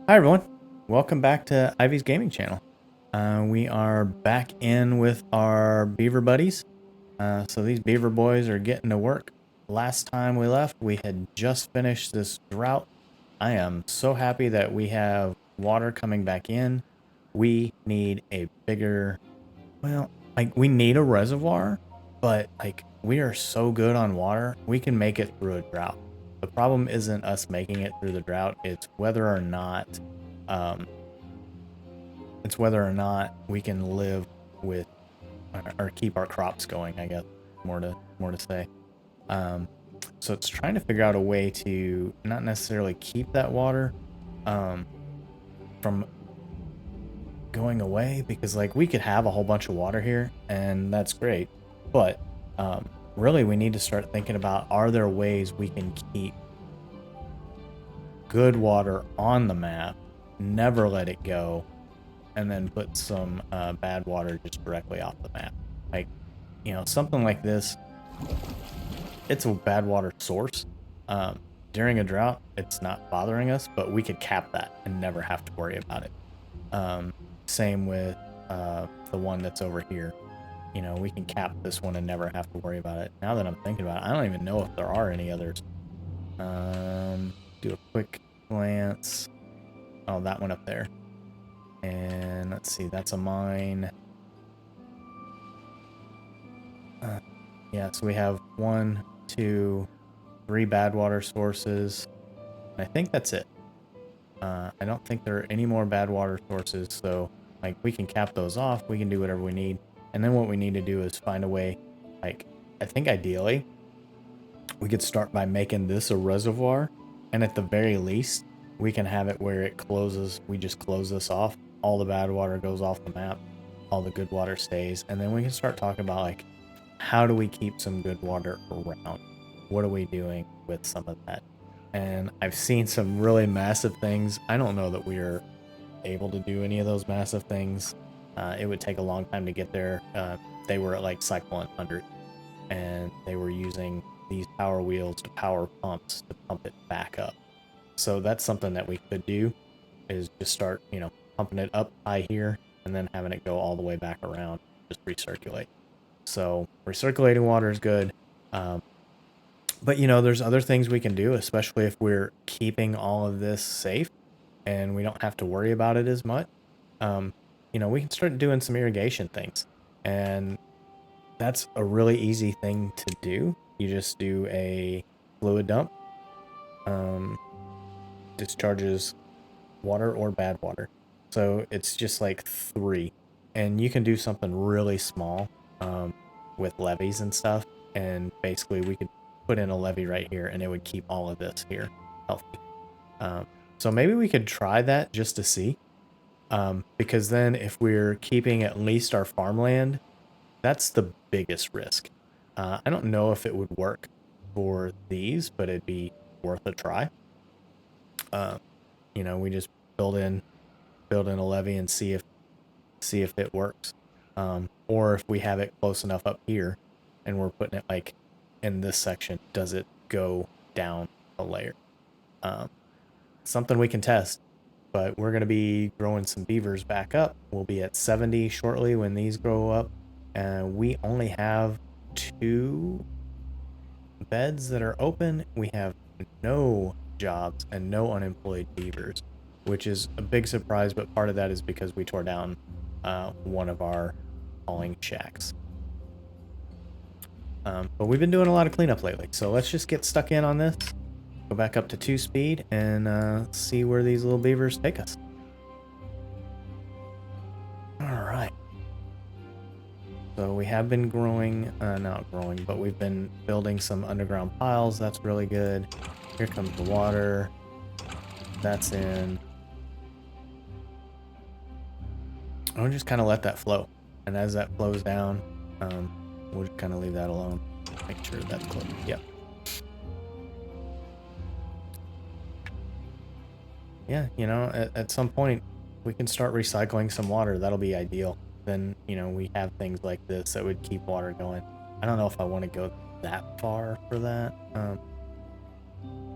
Hi everyone, welcome back to Ivy's Gaming Channel. We are back in with our beaver buddies. So these beaver boys are getting to work. Last time we left, we had just finished this drought. I am so happy that we have water coming back in. We need a bigger, well, like we need a reservoir, but like we are so good on water, we can make it through a drought. The problem isn't us making it through the drought, it's whether or not um, we can live with or keep our crops going, I guess. More to say. Um, so it's trying to figure out a way to not necessarily keep that water from going away, because like we could have a whole bunch of water here and that's great, but really we need to start thinking about, are there ways we can keep good water on the map, never let it go, and then put some bad water just directly off the map. Like, you know, something like this, it's a bad water source. During a drought, it's not bothering us, but we could cap that and never have to worry about it. Same with the one that's over here. You know, we can cap this one and never have to worry about it. Now that I'm thinking about it, I don't even know if there are any others. Do a quick glance. Oh, that one up there. And let's see, that's a mine. Yeah, so we have 1, 2, 3 bad water sources. And I think that's it. I don't think there are any more bad water sources, so like we can cap those off, we can do whatever we need. And then what we need to do is find a way, like, I think ideally we could start by making this a reservoir, and at the very least we can have it where it closes, we just close this off, all the bad water goes off the map, all the good water stays, and then we can start talking about like, how do we keep some good water around? What are we doing with some of that? And I've seen some really massive things. I don't know that we are able to do any of those massive things. It would take a long time to get there. They were at like cycle 100, and they were using these power wheels to power pumps to pump it back up. So that's something that we could do, is just start, you know, pumping it up high here and then having it go all the way back around, just recirculate. So recirculating water is good. But you know, there's other things we can do, especially if we're keeping all of this safe and we don't have to worry about it as much. You know, we can start doing some irrigation things, and that's a really easy thing to do. You just do a fluid dump, discharges water or bad water. So it's just like 3, and you can do something really small with levees and stuff. And basically we could put in a levee right here and it would keep all of this here healthy. So maybe we could try that just to see, because then if we're keeping at least our farmland, that's the biggest risk. I don't know if it would work for these, but it'd be worth a try. You know, we just build in a levee and see if it works, or if we have it close enough up here and we're putting it like in this section, does it go down a layer? Something we can test. But we're going to be growing some beavers back up. We'll be at 70 shortly when these grow up, and we only have 2 beds that are open. We have no jobs and no unemployed beavers, which is a big surprise, but part of that is because we tore down one of our hauling shacks. But we've been doing a lot of cleanup lately, so let's just get stuck in on this, go back up to 2 speed, and see where these little beavers take us. Alright. So we have been growing, not growing, but we've been building some underground piles. That's really good. Here comes the water. That's in. I'll just kind of let that flow. And as that flows down, we'll just kind of leave that alone. Make sure that's closed. Yep. Yeah, you know, at some point, we can start recycling some water. That'll be ideal. Then, you know, we have things like this that would keep water going. I don't know if I want to go that far for that,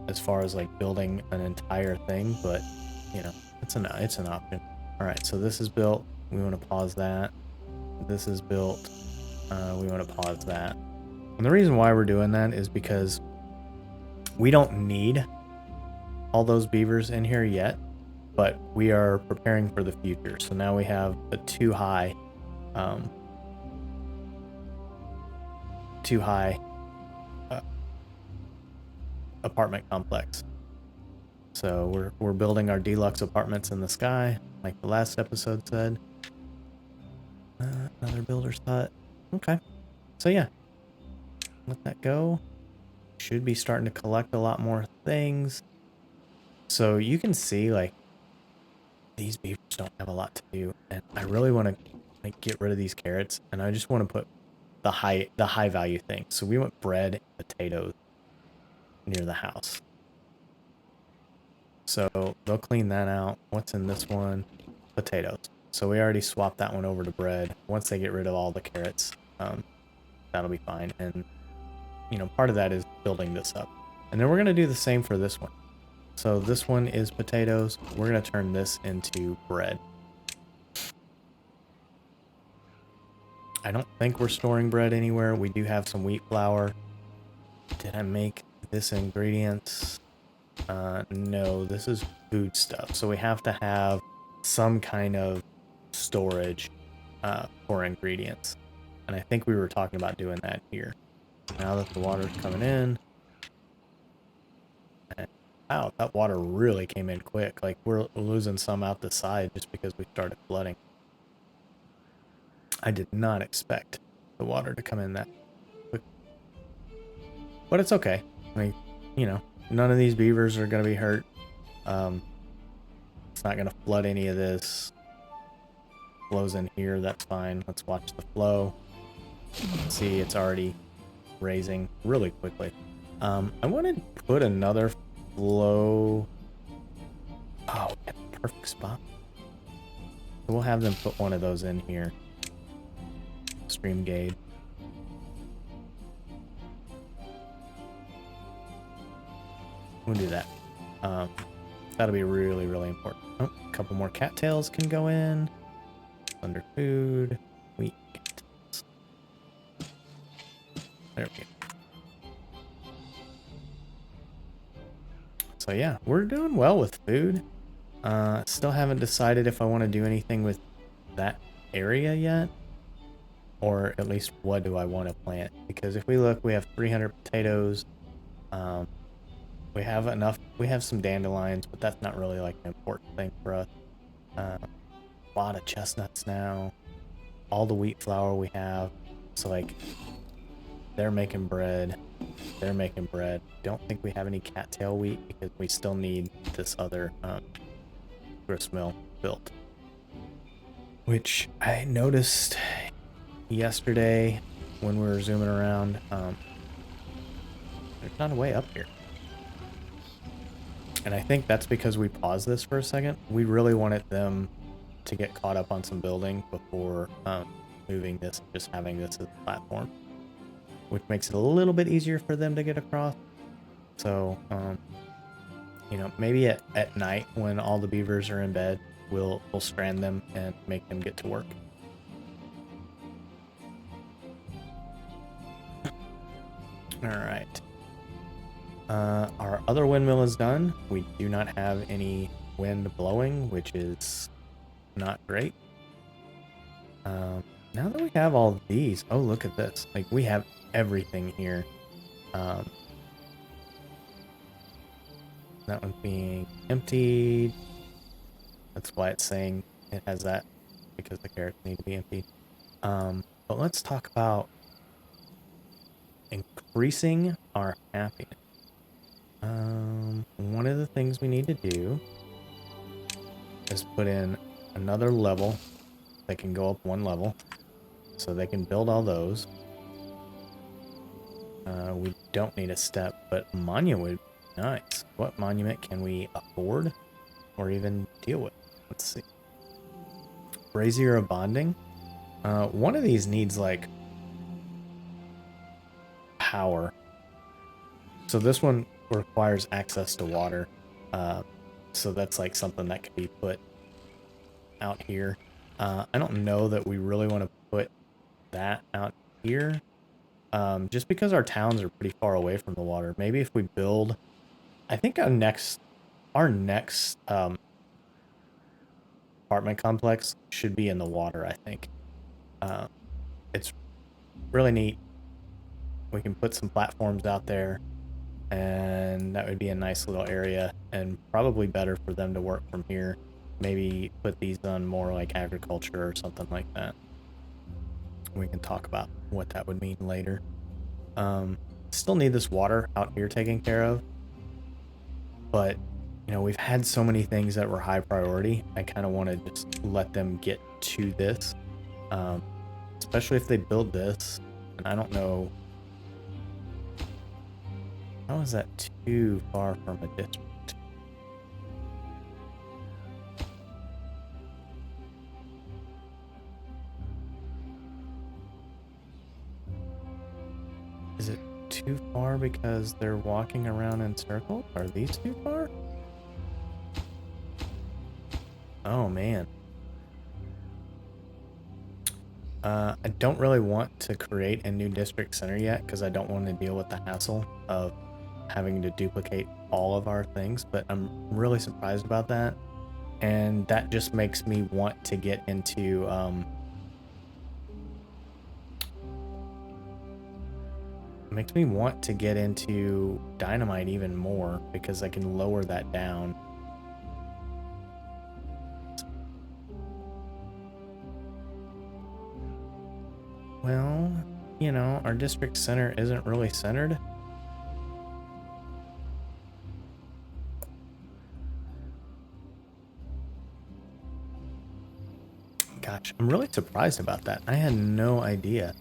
as far as like building an entire thing, but you know, It's an option. All right, so this is built. We want to pause that. This is built. We want to pause that. And the reason why we're doing that is because we don't need all those beavers in here yet, but we are preparing for the future. So now we have a too high apartment complex. So we're building our deluxe apartments in the sky, like the last episode said. Another builder's hut. Okay. So yeah, let that go. Should be starting to collect a lot more things. So you can see, like, these beavers don't have a lot to do, and I really want to like get rid of these carrots, and I just want to put the high value things. So we want bread and potatoes near the house. So they'll clean that out. What's in this one? Potatoes. So we already swapped that one over to bread. Once they get rid of all the carrots, that'll be fine. And, you know, part of that is building this up. And then we're going to do the same for this one. So this one is potatoes. We're going to turn this into bread. I don't think we're storing bread anywhere. We do have some wheat flour. Did I make this ingredients? No, this is food stuff. So we have to have some kind of storage for ingredients. And I think we were talking about doing that here. Now that the water's coming in. And wow, that water really came in quick. Like, we're losing some out the side just because we started flooding. I did not expect the water to come in that quick. But it's okay. I mean, you know, none of these beavers are going to be hurt. It's not going to flood any of this. Flows in here, that's fine. Let's watch the flow. See, it's already raising really quickly. I want to put another flow. Oh, yeah, perfect spot. So we'll have them put one of those in here. Stream gauge. We'll do that. That'll be really, really important. Oh, a couple more cattails can go in. Under food. Wheat cattails. There we go. So yeah, we're doing well with food. Still haven't decided if I want to do anything with that area yet. Or at least what do I want to plant? Because if we look, we have 300 potatoes. We have enough. We have some dandelions, but that's not really like an important thing for us. A lot of chestnuts now. All the wheat flour we have. So like, they're making bread. They're making bread. Don't think we have any cattail wheat because we still need this other grist mill built. Which I noticed yesterday when we were zooming around. There's not a way up here. And I think that's because we paused this for a second. We really wanted them to get caught up on some building before moving this, just having this as a platform, which makes it a little bit easier for them to get across. So, you know, maybe at night when all the beavers are in bed, we'll strand them and make them get to work. All right. Our other windmill is done. We do not have any wind blowing, which is not great. Now that we have all these, oh, look at this. Like, we have everything here. That one being emptied. That's why it's saying it has that, because the carrots need to be emptied. But let's talk about increasing our happiness. One of the things we need to do is put in another level. They can go up one level, so they can build all those. We don't need a step, but monument would be nice. What monument can we afford or even deal with? Let's see. Brazier of Bonding. One of these needs like power. So this one requires access to water. So that's like something that could be put out here. I don't know that we really want to put that out here. Just because our towns are pretty far away from the water. Maybe if we build, I think our next apartment complex should be in the water, I think. It's really neat. We can put some platforms out there, and that would be a nice little area, and probably better for them to work from here. Maybe put these on more like agriculture or something like that. We can talk about what that would mean later. Still need this water out here taken care of, but you know, we've had so many things that were high priority. I kind of want to just let them get to this, especially if they build this. And I don't know, how is that too far from a district? Is it too far because they're walking around in circles? Are these too far? Oh man. I don't really want to create a new district center yet because I don't want to deal with the hassle of having to duplicate all of our things, but I'm really surprised about that. And that just makes me want to get into dynamite even more because I can lower that down. Well, you know, our district center isn't really centered. Gosh, I'm really surprised about that. I had no idea.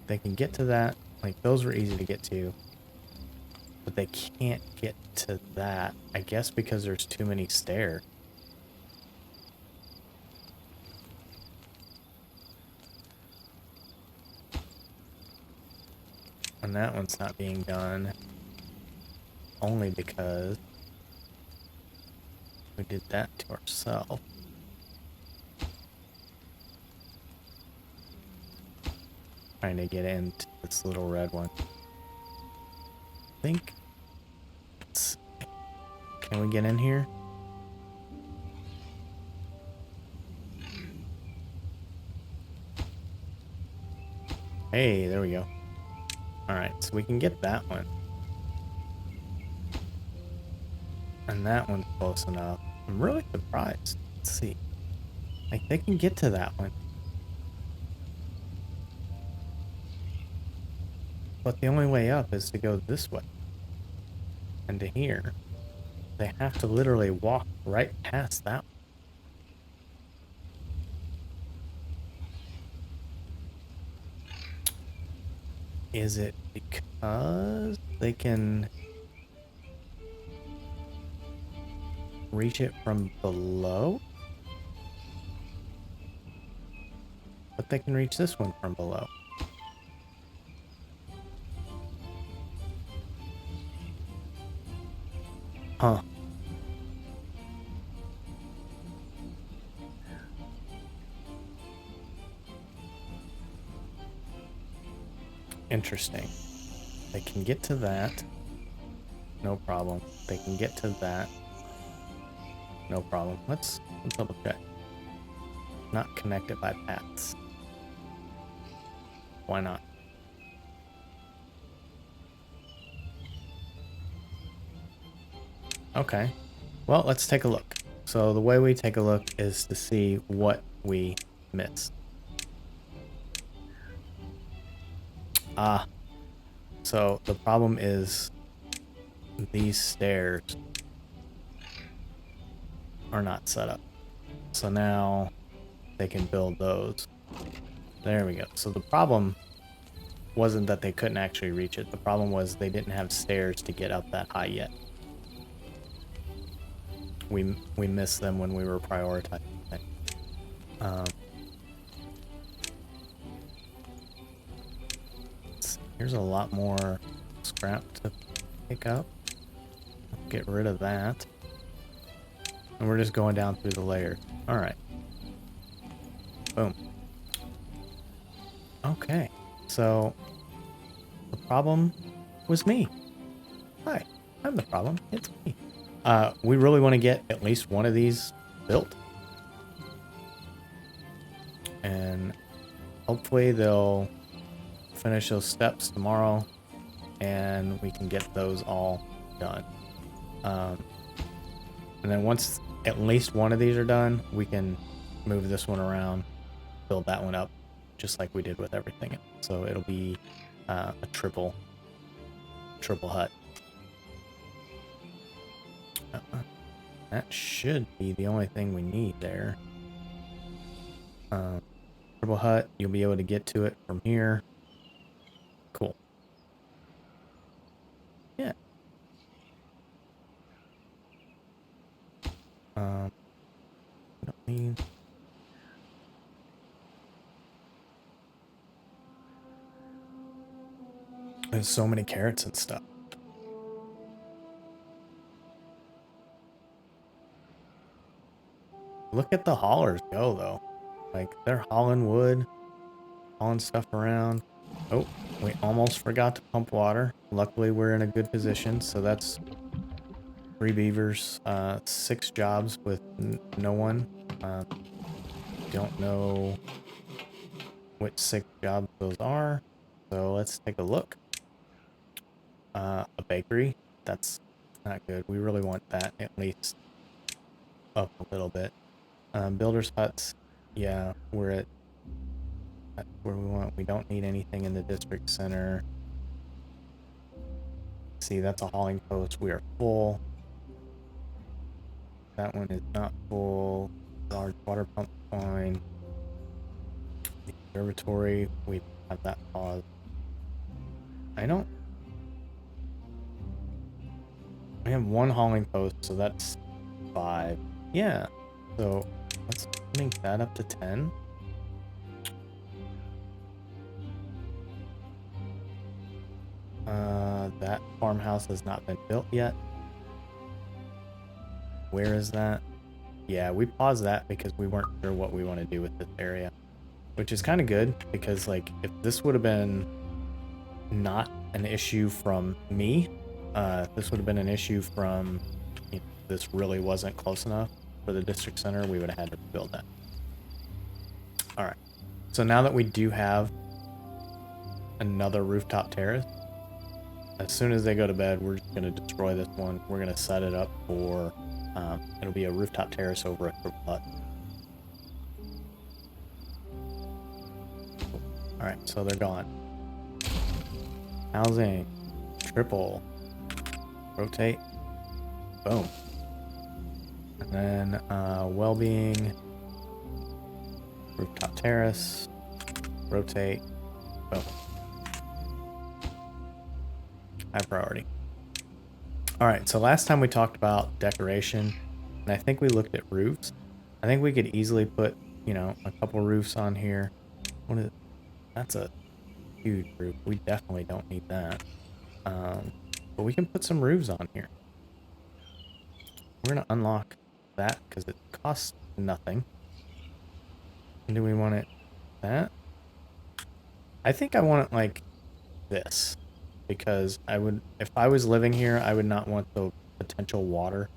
They can get to that. Like, those were easy to get to. But they can't get to that. I guess because there's too many stairs. And that one's not being done. Only because we did that to ourselves. Trying to get into this little red one. I think. Can we get in here? Hey, there we go. Alright, so we can get that one. And that one's close enough. I'm really surprised. Let's see. Like, they can get to that one. But the only way up is to go this way. And to here. They have to literally walk right past that one. Is it because they can reach it from below? But they can reach this one from below. Huh. Interesting. They can get to that. No problem. They can get to that. No problem. Let's double check. Not connected by paths. Why not? Okay. Well, let's take a look. So the way we take a look is to see what we missed. So the problem is these stairs are not set up. So now they can build those. There we go. So the problem wasn't that they couldn't actually reach it. The problem was they didn't have stairs to get up that high yet. We missed them when we were prioritizing. Here's a lot more scrap to pick up. Get rid of that. And we're just going down through the layers. All right. Boom. Okay. So the problem was me. Hi, I'm the problem. It's me. We really want to get at least one of these built. And hopefully they'll finish those steps tomorrow and we can get those all done. And then once at least one of these are done, we can move this one around, build that one up, just like we did with everything else. So it'll be a triple hut. That should be the only thing we need there. Triple hut, you'll be able to get to it from here. Cool. Yeah. I don't need... There's so many carrots and stuff. Look at the haulers go, though. Like, they're hauling wood, hauling stuff around. Oh, we almost forgot to pump water. Luckily, we're in a good position, so that's 3 beavers, 6 jobs with no one. Don't know which 6 jobs those are, so let's take a look. A bakery, that's not good. We really want that at least up a little bit. Builders huts, yeah, we're at where we want. We don't need anything in the district center. See, that's a hauling post. We are full. That one is not full. Large water pump fine. The observatory, we have that paused. I don't. We have 1 hauling post, so that's 5. Yeah. So let's make that up to 10. That farmhouse has not been built yet. Where is that? Yeah, we paused that because we weren't sure what we want to do with this area. Which is kind of good, because like if this would have been not an issue from me, this would have been an issue from, you know, this really wasn't close enough for the district center, we would have had to build that. All right, so now that we do have another rooftop terrace, as soon as they go to bed, we're just going to destroy this one. We're going to set it up for, it'll be a rooftop terrace over a triple hut. All right, so they're gone. Housing, triple, rotate, boom. And then well-being, rooftop terrace, rotate, boom. High priority. All right, so last time we talked about decoration, and I think we looked at roofs. I think we could easily put, you know, a couple roofs on here. What is? That's a huge roof. We definitely don't need that. But we can put some roofs on here. We're gonna unlock that because it costs nothing. And do we want it that? I think I want it like this, because I would, if I was living here, I would not want the potential water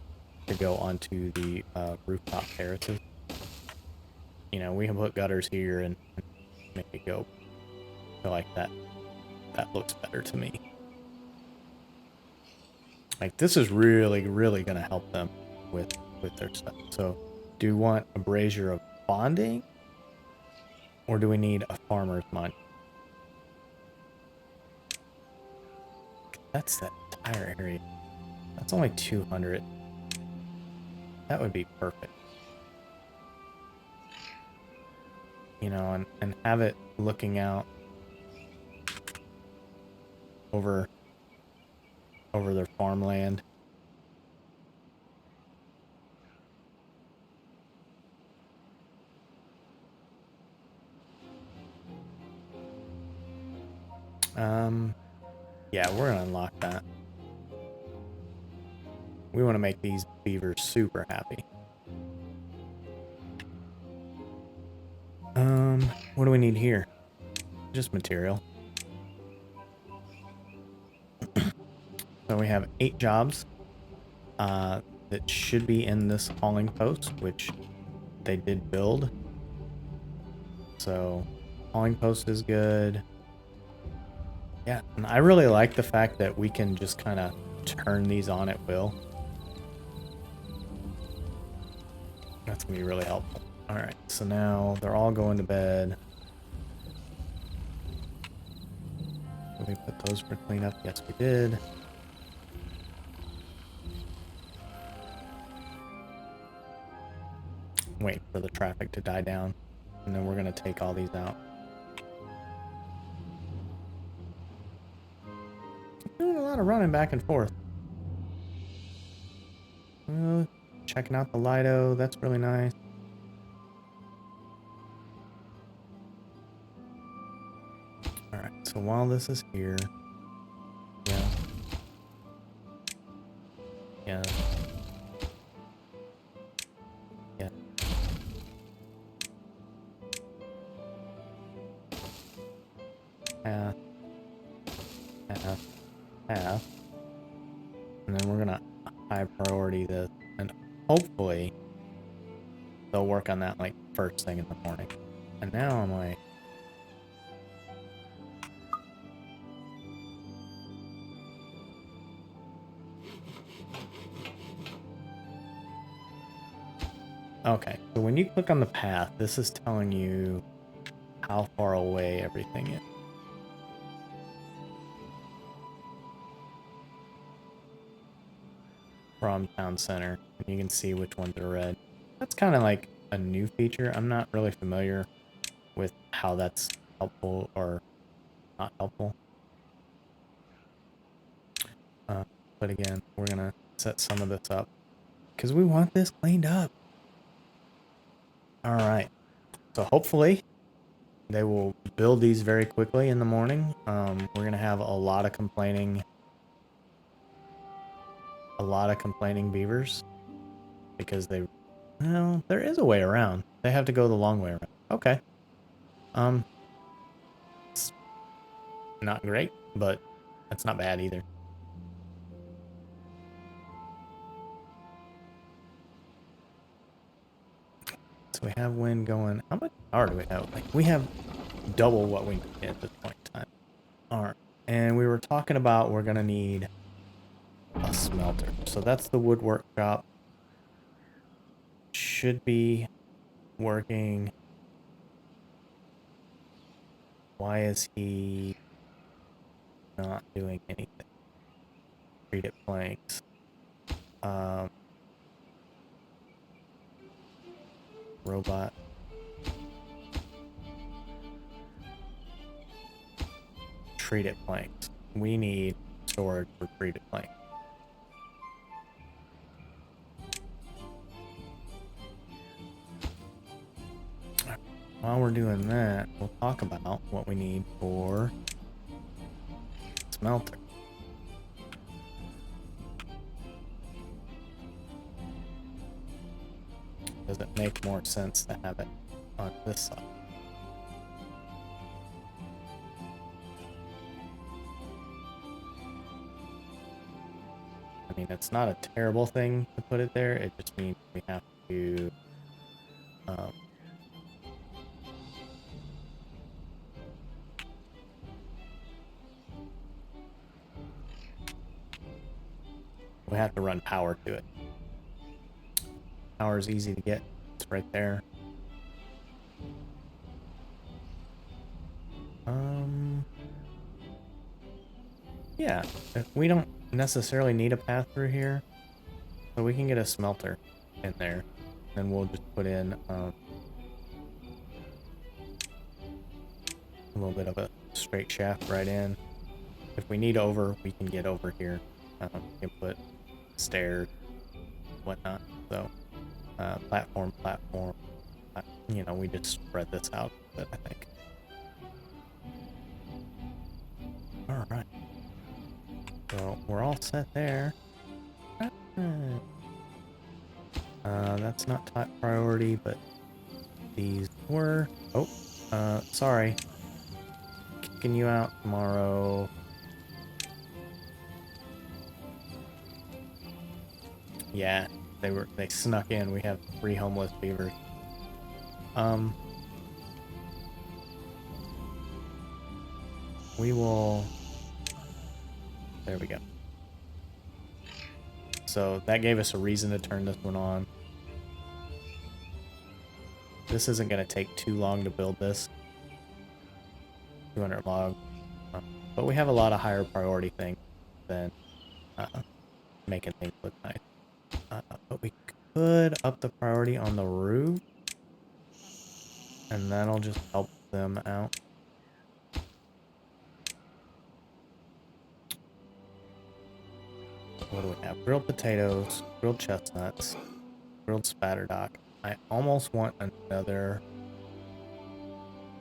to go onto the rooftop terraces. You know, we can put gutters here and make it go. I like that. That looks better to me. Like, this is really, really going to help them with their stuff. So, do we want a brazier of bonding, or do we need a farmer's monument? That's that entire area. That's only 200. That would be perfect. You know, and have it looking out over their farmland. Yeah, we're gonna unlock that. We want to make these beavers super happy. What do we need here? Just material. So we have 8 jobs that should be in this hauling post, which they did build. So hauling post is good. Yeah, and I really like the fact that we can just kind of turn these on at will. That's gonna be really helpful. All right, so now they're all going to bed. Did we put those for cleanup? Yes, we did. Wait for the traffic to die down, and then we're gonna take all these out. Doing a lot of running back and forth. Checking out the Lido, that's really nice. Alright, so while this is here, yeah. Yeah. Yeah. Half. Half. Half. And then we're gonna high priority this, and hopefully they'll work on that like first thing in the morning. And now I'm like, okay, so when you click on the path, this is telling you how far away everything is. From town center, and you can see which ones are red. That's kind of like a new feature. I'm not really familiar with how that's helpful or not helpful. But again, we're gonna set some of this up because we want this cleaned up. All right, so hopefully they will build these very quickly in the morning. We're gonna have a lot of complaining beavers because they, well, there is a way around. They have to go the long way around. Okay. It's not great, but that's not bad either. So we have wind going. How much power do we have? Like, we have double what we need at this point in time. All right. And we were talking about we're going to need a smelter. So that's the woodwork shop. Should be working. Why is he not doing anything? Treated planks. Robot. Treated planks. We need storage for treated planks. While we're doing that, we'll talk about what we need for smelter. Does it make more sense to have it on this side? I mean, it's not a terrible thing to put it there. It just means we have to run power to it. Power is easy to get. It's right there. Yeah, we don't necessarily need a path through here, so we can get a smelter in there, and we'll just put in a little bit of a straight shaft right in. If we need over, we can get over here. We can put stairs, whatnot. So platform, you know, we just spread this out a bit, I think. All right. So we're all set there. That's not top priority, but these were. Oh, sorry. Kicking you out tomorrow. Yeah, they snuck in. We have 3 homeless beavers. We will. There we go. So that gave us a reason to turn this one on. This isn't going to take too long to build this. 200 log. But we have a lot of higher priority things than making things look nice. But we could up the priority on the roof. And that'll just help them out. What do we have? Grilled potatoes, grilled chestnuts, grilled spatterdock. I almost want another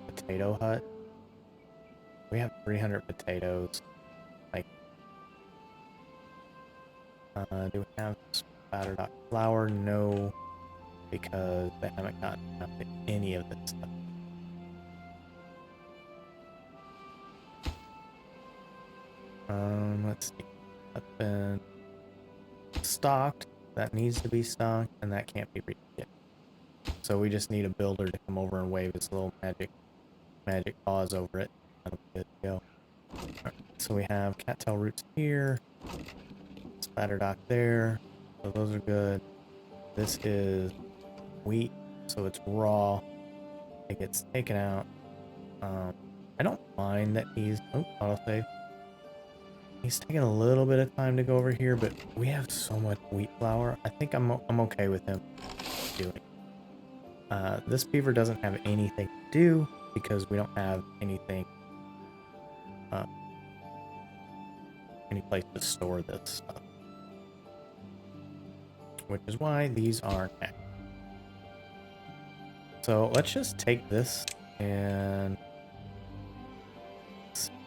potato hut. We have 300 potatoes. Like, do we have spatterdock flour? No, because they haven't gotten enough of any of this stuff. Let's see. That's been stocked. That needs to be stocked, and that can't be reached yet. So we just need a builder to come over and wave his little magic paws over it. That'll be good to go. Right, so we have cattail roots here, spatterdock there. So those are good. This is wheat, so it's raw. It gets taken out. I don't mind that he's autosave. He's taking a little bit of time to go over here, but we have so much wheat flour. I think I'm okay with him doing. This beaver doesn't have anything to do because we don't have anything, any place to store this stuff. Which is why these are next. So let's just take this and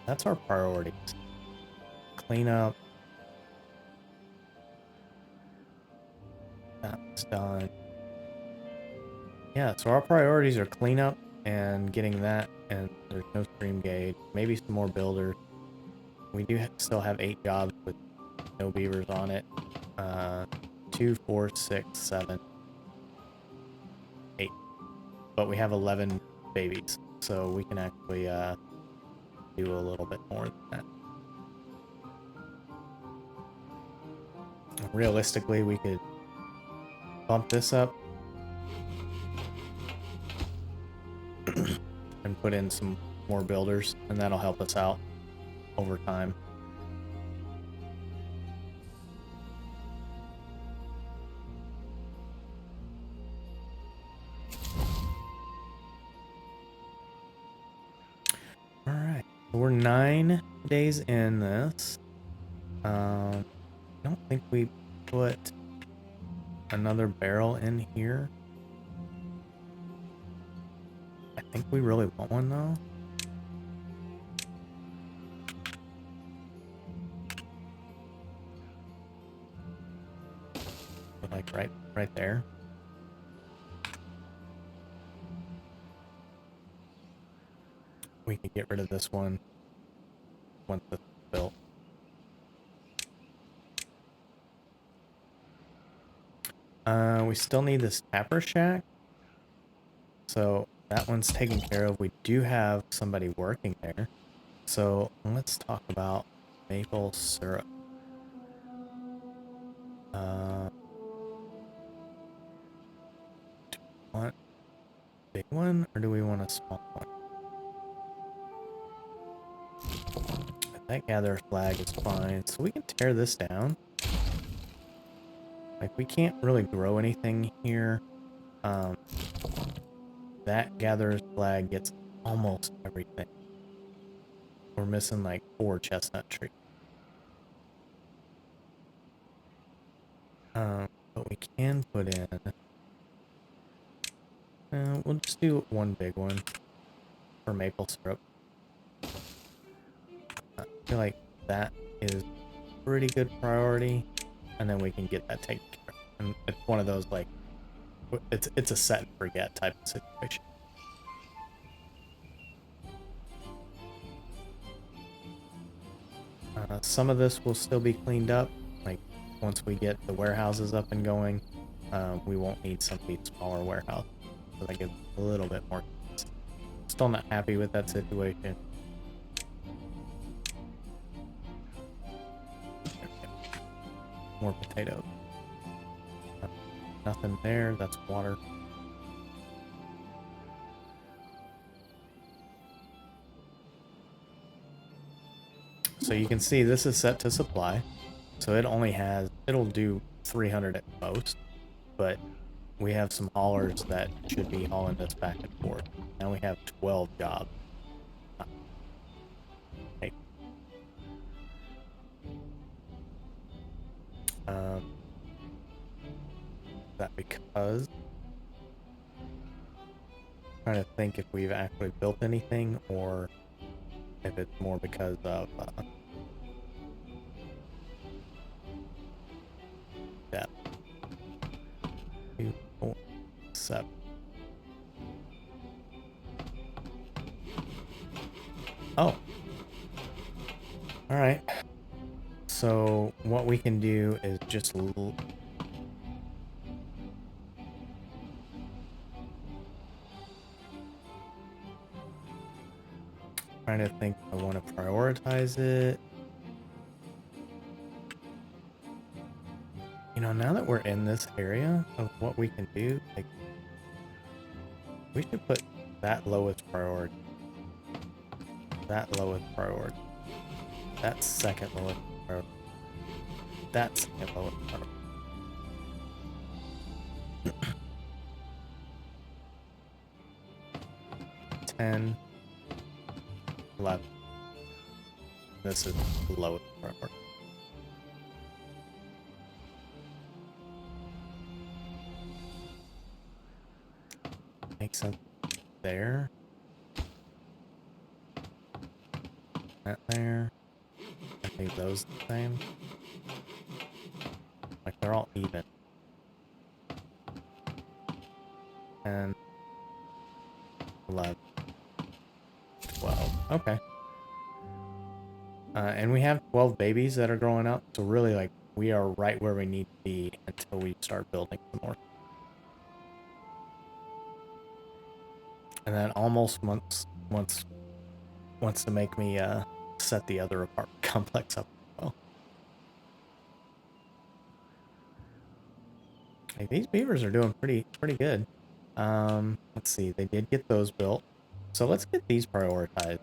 that's our priorities. Clean up. That's done. Yeah, so our priorities are clean up and getting that, and there's no stream gauge. Maybe some more builders. We do still have 8 jobs with no beavers on it. 2, 4, 6, 7, 8. But we have 11 babies, so we can actually do a little bit more than that. Realistically, we could bump this up and put in some more builders, and that'll help us out over time. All right, so we're 9 days in this. I don't think we put another barrel in here. I think we really want one though. But like right there. We can get rid of this one once it's built. We still need this tapper shack. So that one's taken care of. We do have somebody working there. So let's talk about maple syrup. Do we want a big one or do we want a small one? That gather flag is fine. So we can tear this down. Like, we can't really grow anything here. That gatherer's flag gets almost everything. We're missing like 4 chestnut trees. But we can put in... we'll just do one big one for maple syrup. I feel like that is pretty good priority, and then we can get that taken care of. And it's one of those, like, it's a set and forget type of situation. Some of this will still be cleaned up. Like once we get the warehouses up and going, we won't need some of these smaller warehouses. So that gives a little bit more space. Still not happy with that situation. More potatoes. Nothing there. That's water. So you can see this is set to supply. So it only has, it'll do 300 at most, but we have some haulers that should be hauling this back and forth. Now we have 12 jobs. Hey. Is that because? I'm trying to think if we've actually built anything or if it's more because of that. 2, 4, 7. Oh. Alright. So what we can do is just trying to think if I want to prioritize it. You know, now that we're in this area of what we can do, like, we should put that lowest priority. That lowest priority. That second lowest priority. That second lowest priority. 10, 11. This is the lowest priority. Makes sense there. That there. I think those the same. Like they're all even. And 11. 12. Okay. And we have 12 babies that are growing up, so really, like, we are right where we need to be until we start building some more. And then almost wants to make me set the other apartment complex up as well. Like, these beavers are doing pretty good. Let's see, they did get those built, so let's get these prioritized.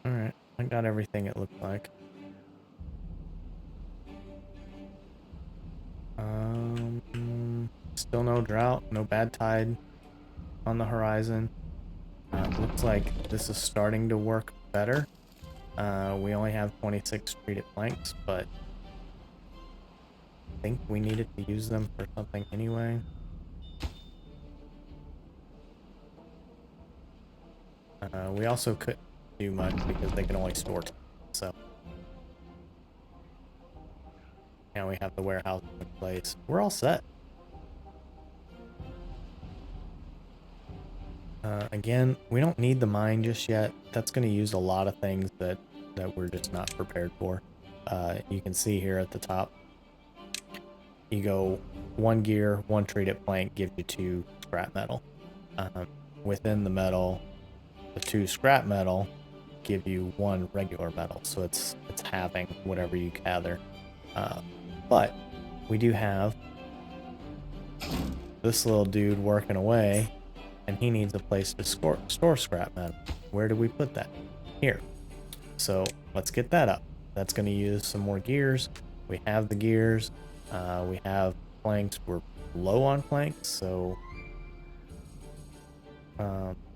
All right, I got everything it looked like. Still no drought, no bad tide on the horizon. Looks like this is starting to work better. We only have 26 treated planks, but I think we needed to use them for something anyway. We also couldn't do much because they can only store 10, so now we have the warehouse in place. We're all set. Again, we don't need the mine just yet. That's going to use a lot of things that we're just not prepared for. You can see here at the top, you go 1 gear, 1 treated plank gives you 2 scrap metal. Within the metal, the 2 scrap metal give you 1 regular metal, so it's halving whatever you gather. But we do have this little dude working away, and he needs a place to store scrap metal. Where do we put that? Here. So let's get that up. That's going to use some more gears. We have the gears. We have planks. We're low on planks, so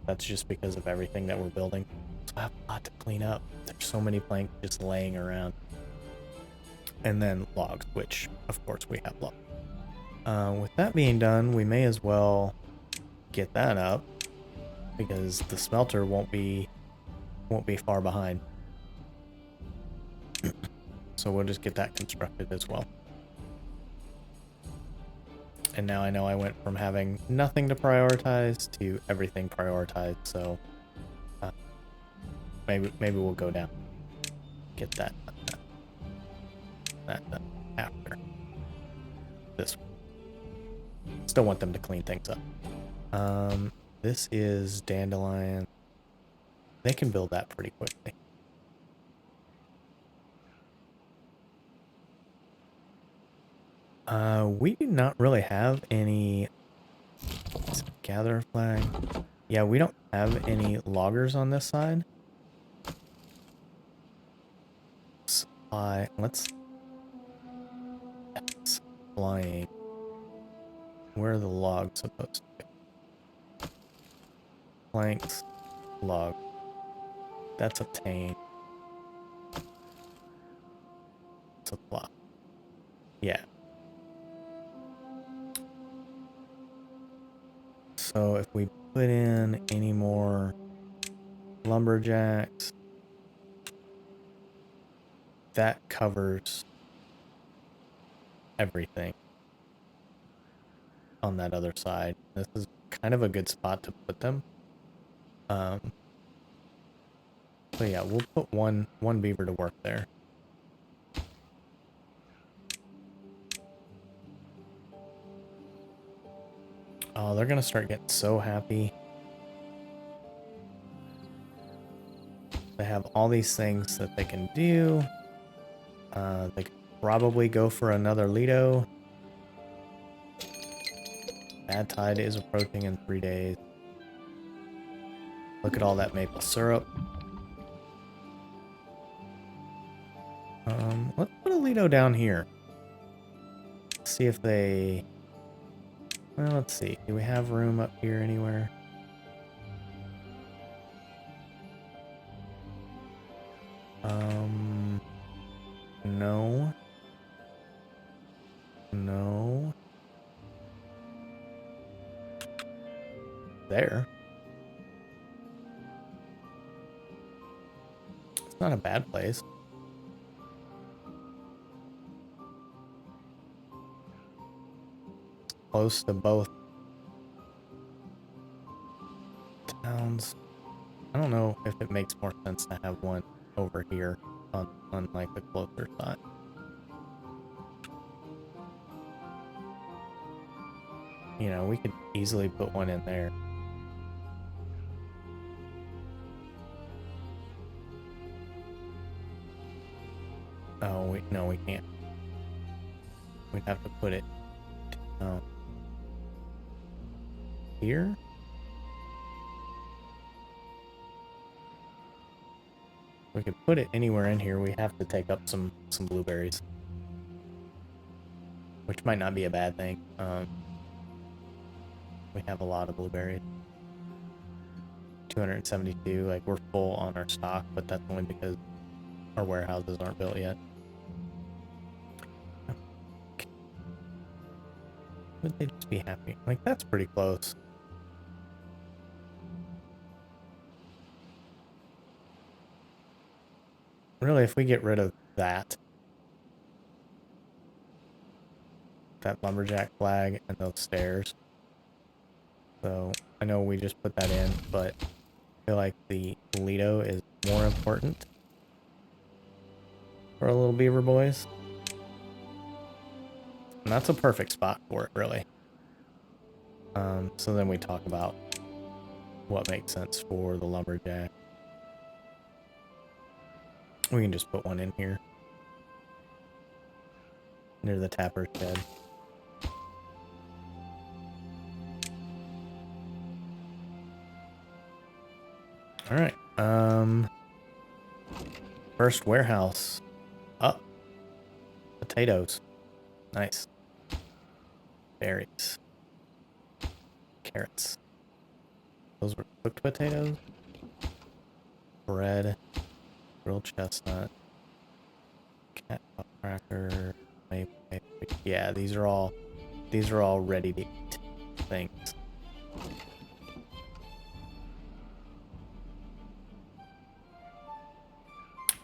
that's just because of everything that we're building. So I have a lot to clean up. There's so many planks just laying around. And then logs, which of course we have logs. With that being done, we may as well get that up because the smelter won't be far behind. So we'll just get that constructed as well. And now I know I went from having nothing to prioritize to everything prioritized, so maybe we'll go down. Get that done after this one. Still want them to clean things up. This is dandelion. They can build that pretty quickly. We do not really have any gather flag. Yeah, we don't have any loggers on this side. Supply. Let's flying. Where are the logs supposed to go? Planks, log. That's obtained. Supply. Yeah. So if we put in any more lumberjacks, that covers everything on that other side. This is kind of a good spot to put them. So yeah, we'll put one beaver to work there. Oh, they're gonna start getting so happy. They have all these things that they can do. They could probably go for another Lido. Bad tide is approaching in 3 days. Look at all that maple syrup. Let's put a Lido down here. See if they... Well, let's see. Do we have room up here anywhere? No. No. There. It's not a bad place. Close to both towns. I don't know if it makes more sense to have one over here on like the closer side. You know, we could easily put one in there. Oh, no, we can't. We'd have to put it here. We could put it anywhere in here. We have to take up some blueberries, which might not be a bad thing. We have a lot of blueberries. 272. Like, we're full on our stock, but that's only because our warehouses aren't built yet. Would they just be happy? Like, that's pretty close. Really, if we get rid of that lumberjack flag and those stairs. So, I know we just put that in, but I feel like the Lido is more important for our little beaver boys. And that's a perfect spot for it, really. So then we talk about what makes sense for the lumberjack. We can just put one in here. Near the tapper's shed. Alright, first warehouse up. Potatoes. Nice. Berries. Carrots. Those were cooked potatoes. Bread. Grilled chestnut. Cat cracker. Yeah, these are all ready to eat things.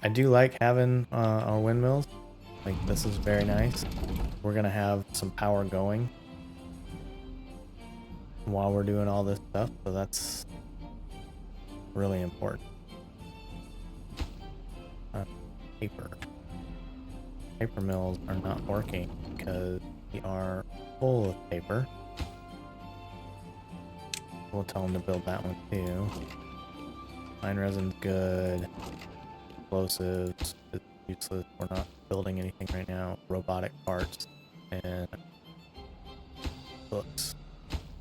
I do like having our windmills. Like, this is very nice. We're gonna have some power going while we're doing all this stuff, so that's really important. Paper. Paper mills are not working because we are full of paper. We'll tell them to build that one too. Pine resin's good. Explosives is useless. We're not building anything right now. Robotic parts and books.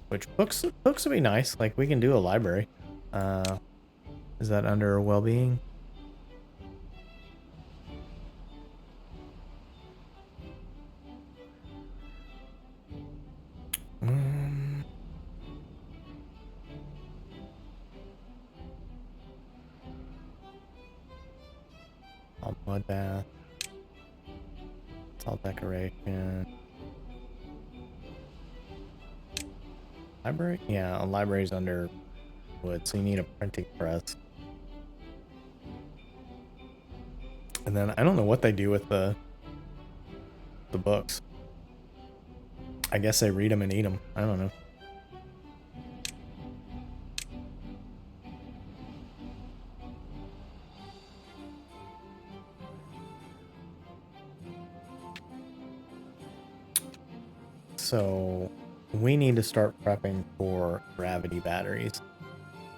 Which books would be nice. Like we can do a library. Is that under well-being? All mud bath. It's all decoration. Library? Yeah, a library's under wood, so you need a printing press. And then I don't know what they do with the books. I guess they read them and eat them. I don't know. So we need to start prepping for gravity batteries.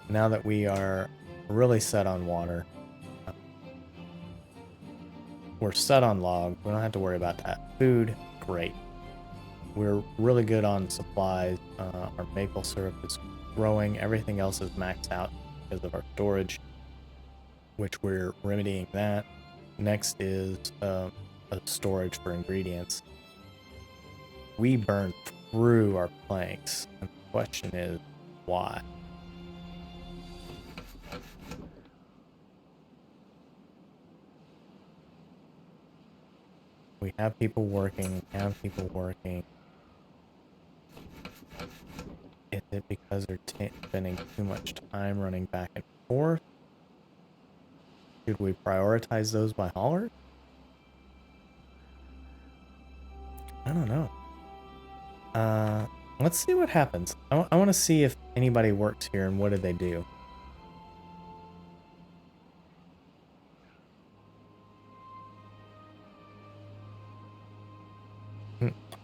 Now that we are really set on water, we're set on logs. We don't have to worry about that. Food, great. We're really good on supplies. Our maple syrup is growing. Everything else is maxed out because of our storage, which we're remedying that. Next is a storage for ingredients. We burn through our planks, and the question is why? We have people working, Is it because they're spending too much time running back and forth? Should we prioritize those by haulers? I don't know. Let's see what happens. I want to see if anybody works here and what did they do.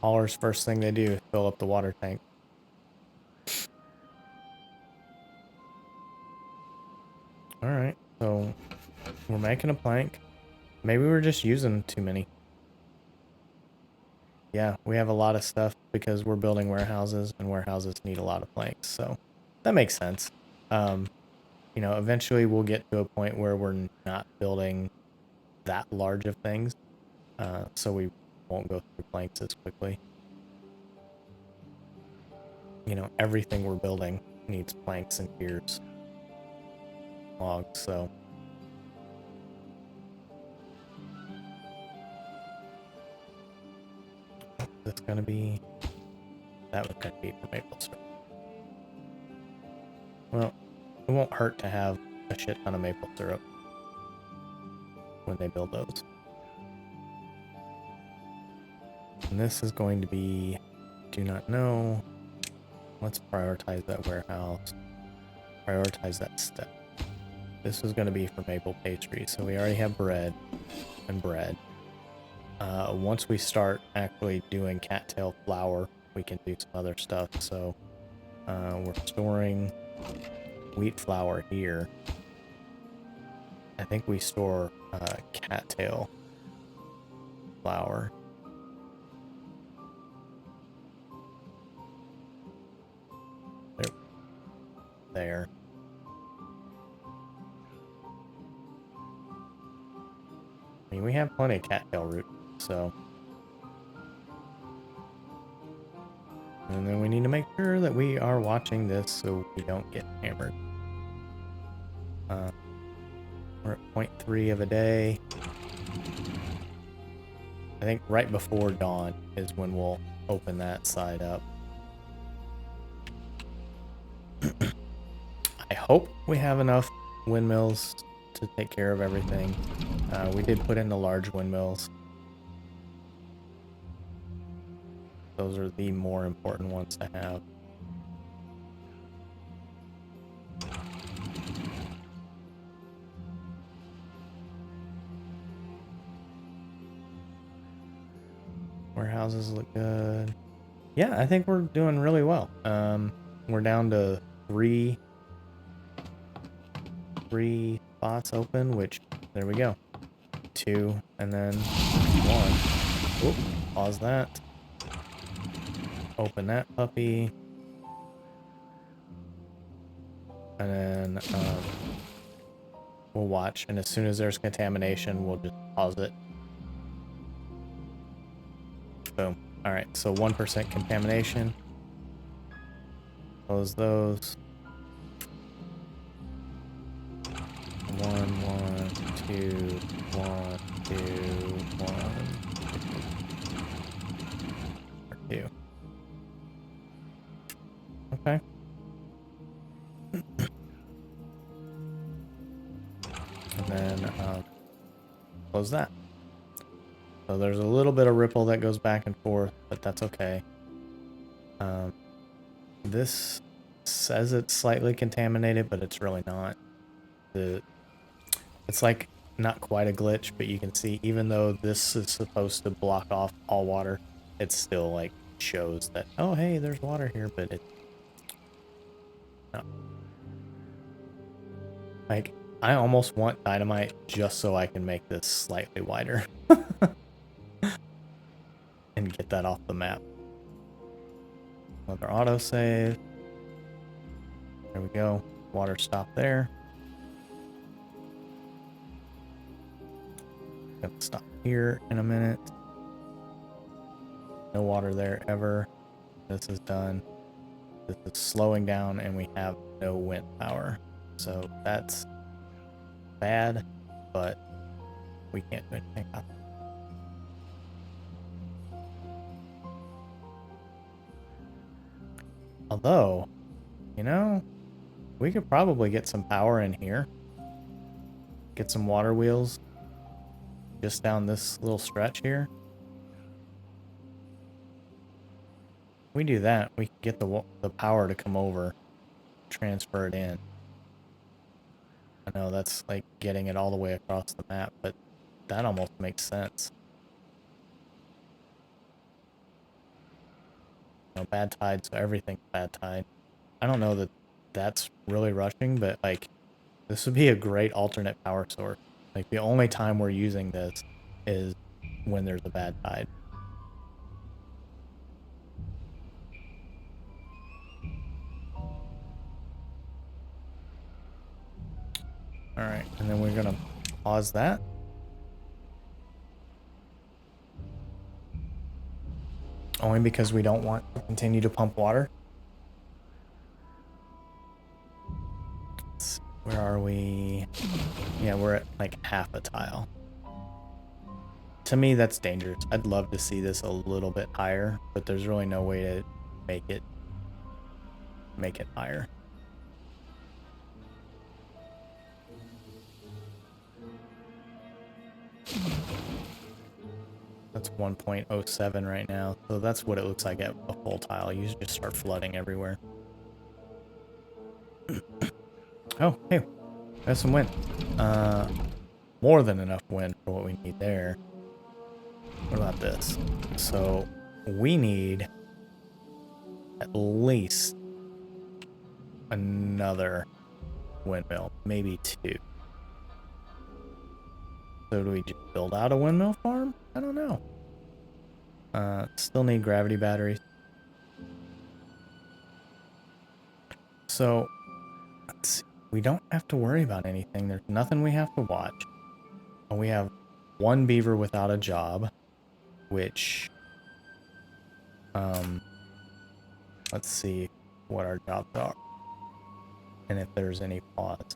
Haulers, first thing they do is fill up the water tank. Alright, so we're making a plank. Maybe we're just using too many. Yeah, we have a lot of stuff because we're building warehouses, and warehouses need a lot of planks, so that makes sense. You know, eventually we'll get to a point where we're not building that large of things, so we won't go through planks as quickly. You know, everything we're building needs planks and piers, logs, so. This gonna be, that was gonna be for maple syrup. Well, it won't hurt to have a shit ton of maple syrup when they build those. And this is going to be, do not know. Let's prioritize that warehouse. Prioritize that step. This is going to be for maple pastry. So we already have bread and bread. Once we start actually doing cattail flour, we can do some other stuff. So we're storing wheat flour here. I think we store cattail flour. There. I mean, we have plenty of cattail root, so. And then we need to make sure that we are watching this so we don't get hammered. We're at 0.3 of a day. I think right before dawn is when we'll open that side up. I hope we have enough windmills to take care of everything. We did put in the large windmills. Those are the more important ones to have. Warehouses look good. Yeah, I think we're doing really well. We're down to three spots open, which, there we go. 2, and then 1. Oop, pause that. Open that puppy. And then we'll watch, and as soon as there's contamination, we'll just pause it. Boom. Alright, so 1% contamination. Close those. 1, 1, 2, 1, 2, 1, 2. Okay. And then close that. So there's a little bit of ripple that goes back and forth, but that's okay. This says it's slightly contaminated, but it's really not. It's like not quite a glitch, but you can see even though this is supposed to block off all water, it still like shows that, oh hey, there's water here, but it no. Like, I almost want dynamite just so I can make this slightly wider and get that off the map. Another autosave. There we go. Water stop there. Gonna stop here in a minute. No water there ever. This is done. This is slowing down and we have no wind power. So that's bad, but we can't do anything about it. Although, you know, we could probably get some power in here. Get some water wheels just down this little stretch here. If we do that, we can get the power to come over, transfer it in. I know that's like getting it all the way across the map, but that almost makes sense. You know, bad tide, so everything's bad tide. I don't know that that's really rushing, but like this would be a great alternate power source. Like the only time we're using this is when there's a bad tide. All right, and then we're gonna pause that. Only because we don't want to continue to pump water. Where are we? Yeah, we're at like half a tile. To me, that's dangerous. I'd love to see this a little bit higher, but there's really no way to make it higher. That's 1.07 right now, so that's what it looks like at a full tile. You just start flooding everywhere. Oh, hey, got some wind. More than enough wind for what we need there. What about this? So we need at least another windmill, maybe 2. So do we just build out a windmill farm? I don't know. Still need gravity batteries. So let's see. We don't have to worry about anything. There's nothing we have to watch. And we have 1 beaver without a job, which let's see what our jobs are and if there's any pause.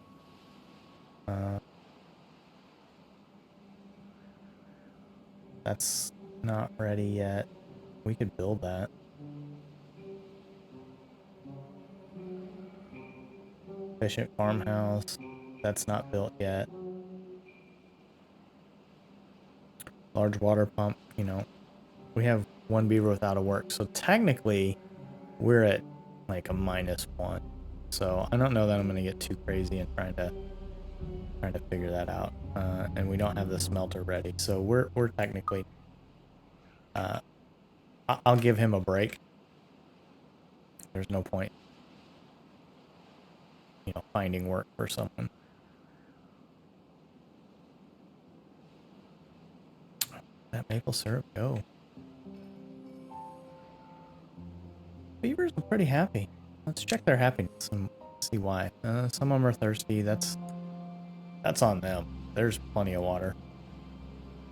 That's not ready yet. We could build that. Efficient farmhouse. That's not built yet. Large water pump, you know. We have 1 beaver without a work. So technically, we're at like a -1. So I don't know that I'm going to get too crazy in trying to figure that out. And we don't have the smelter ready. So we're technically I'll give him a break. There's no point, you know, finding work for someone. That maple syrup go. Beavers are pretty happy. Let's check their happiness and see why. Some of them are thirsty. That's on them. There's plenty of water.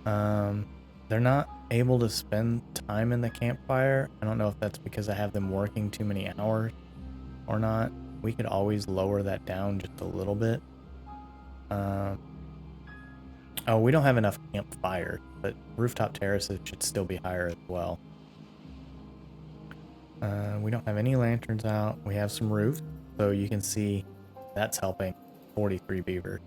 They're not able to spend time in the campfire. I don't know if that's because I have them working too many hours or not. We could always lower that down just a little bit. Oh, we don't have enough campfires, but rooftop terraces should still be higher as well. We don't have any lanterns out. We have some roofs, so you can see that's helping 43 beavers.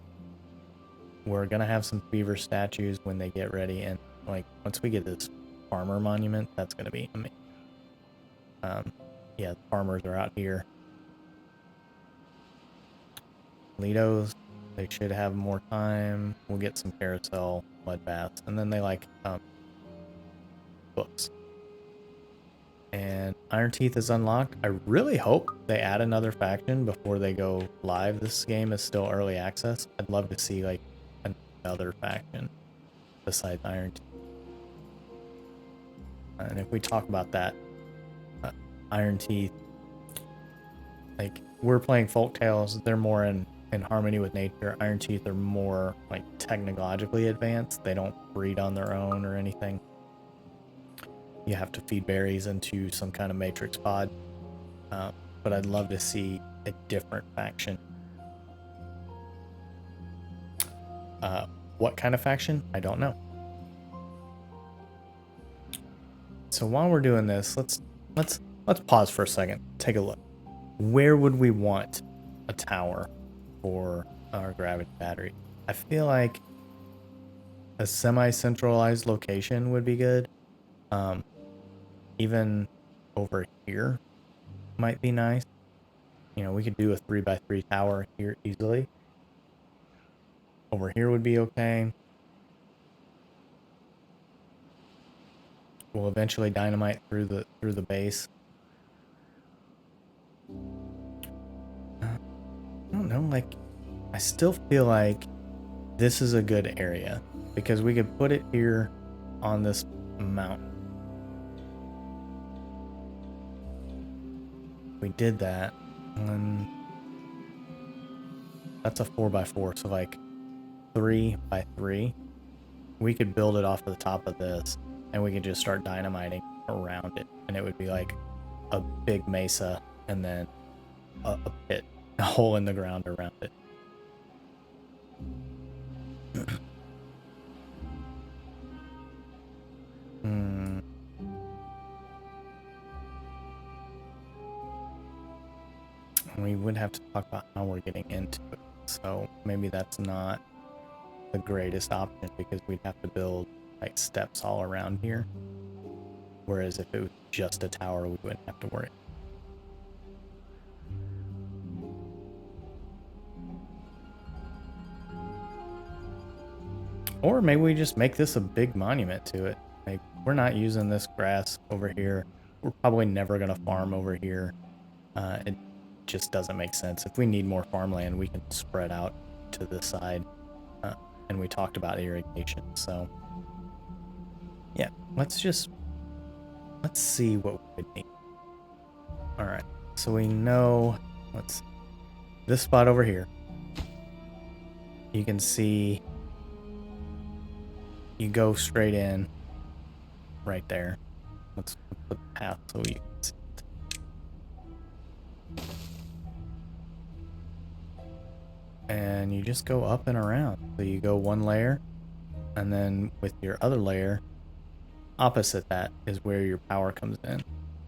We're gonna have some beaver statues when they get ready, and like once we get this farmer monument, that's gonna be amazing. Yeah, the farmers are out here. Litos, they should have more time. We'll get some carousel mud baths, and then they like books. And Iron Teeth is unlocked. I really hope they add another faction before they go live. This game is still early access. I'd love to see like another faction besides Iron Teeth. And if we talk about that, Iron Teeth, like we're playing folk tales, they're more in harmony with nature. Iron Teeth are more like technologically advanced. They don't breed on their own or anything. You have to feed berries into some kind of matrix pod. But I'd love to see a different faction. What kind of faction? I don't know. So while we're doing this, let's pause for a second. Take a look. Where would we want a tower for our gravity battery? I feel like a semi-centralized location would be good. Even over here might be nice. You know, we could do a 3x3 tower here easily. Over here would be okay. We'll eventually dynamite through the base. I don't know, like I still feel like this is a good area because we could put it here on this mountain. We did that, and that's a 4x4, so like 3x3. We could build it off of the top of this, and we could just start dynamiting around it, and it would be like a big mesa and then a pit, a hole in the ground around it. We would have to talk about how we're getting into it, so maybe that's not the greatest option because we'd have to build like steps all around here, whereas if it was just a tower we wouldn't have to worry. Or maybe we just make this a big monument to it. Like, we're not using this grass over here. We're probably never going to farm over here. It just doesn't make sense. If we need more farmland, we can spread out to the side. And we talked about irrigation, so yeah, let's see what we would need. All right, so we know this spot over here. You can see you go straight in right there. Let's put the path so you can see it. And you just go up and around. So you go one layer, and then with your other layer, opposite that is where your power comes in.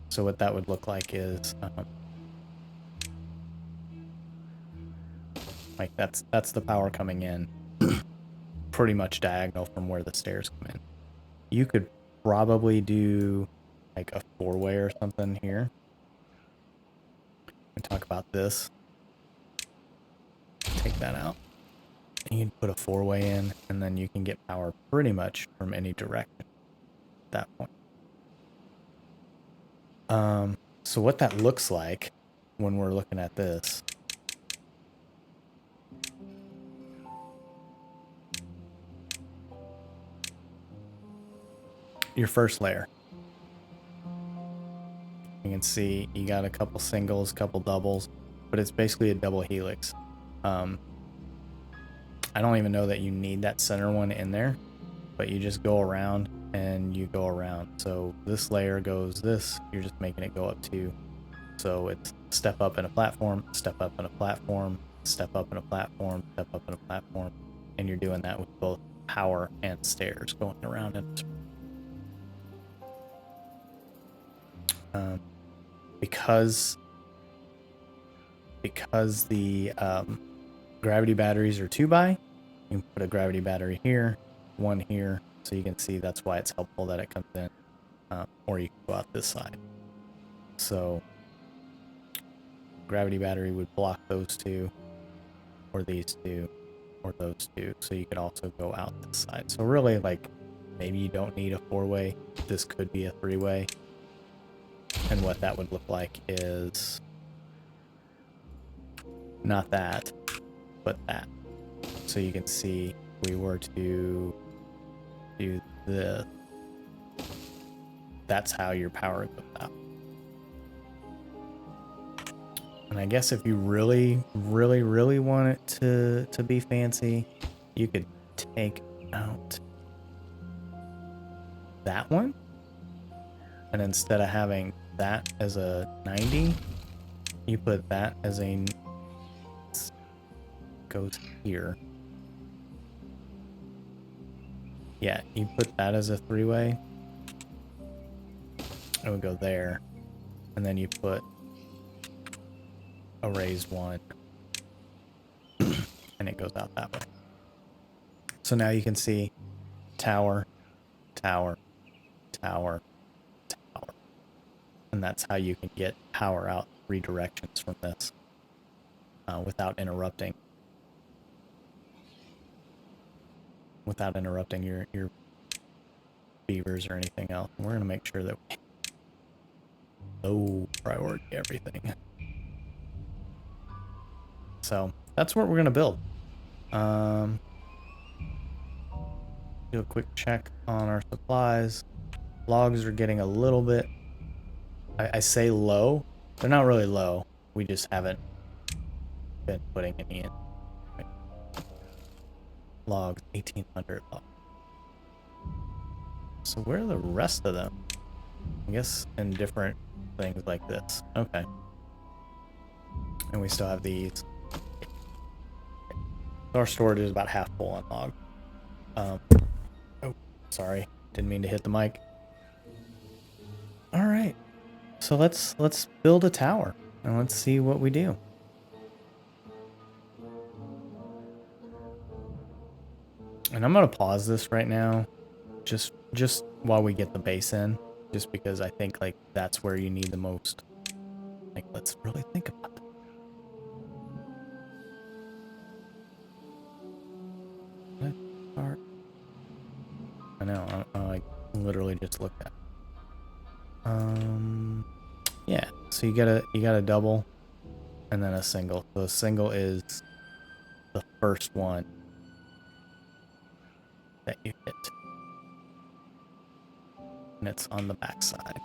So what that would look like is like that's the power coming in, pretty much diagonal from where the stairs come in. You could probably do like a 4-way or something here. And talk about this. Take that out. And you can put a 4-way in, and then you can get power pretty much from any direction at that point. So what that looks like when we're looking at this, your first layer, you can see you got a couple singles, couple doubles, but it's basically a double helix. I don't even know that you need that center one in there, but you just go around and you go around. So this layer goes this, you're just making it go up two. So it's step up in a platform, step up in a platform, step up in a platform, step up in a platform, and you're doing that with both power and stairs going around it. Because the gravity batteries are 2x, you can put a gravity battery here, one here, so you can see that's why it's helpful that it comes in, or you can go out this side. So gravity battery would block those two, or these two, or those two, so you could also go out this side. So really, like, maybe you don't need a 4-way. This could be a 3-way, and what that would look like is not that, but that. So you can see if we were to do this, that's how your power goes out. And I guess if you really, really, really want it to be fancy, you could take out that one, and instead of having that as a 90, you put that as a goes here. Yeah, you put that as a 3-way. It would go there, and then you put a raised one, and it goes out that way. So now you can see tower, tower, tower, tower. And that's how you can get power out 3 directions from this without interrupting your beavers or anything else. And we're going to make sure that we low priority everything. So that's what we're going to build. Do a quick check on our supplies. Logs are getting a little bit, I say low. They're not really low. We just haven't been putting any in. Logs, 1,800 logs. So where are the rest of them? I guess in different things like this. Okay. And we still have these. Our storage is about half full on log. Oh, sorry. Didn't mean to hit the mic. All right. So let's build a tower and let's see what we do. And I'm going to pause this right now just while we get the base in, just because I think like that's where you need the most. Like, let's really think about it. Let's start. I know, I literally just looked at it. Yeah, so you got a double and then a single. So a single is the first one that you hit, and it's on the back side.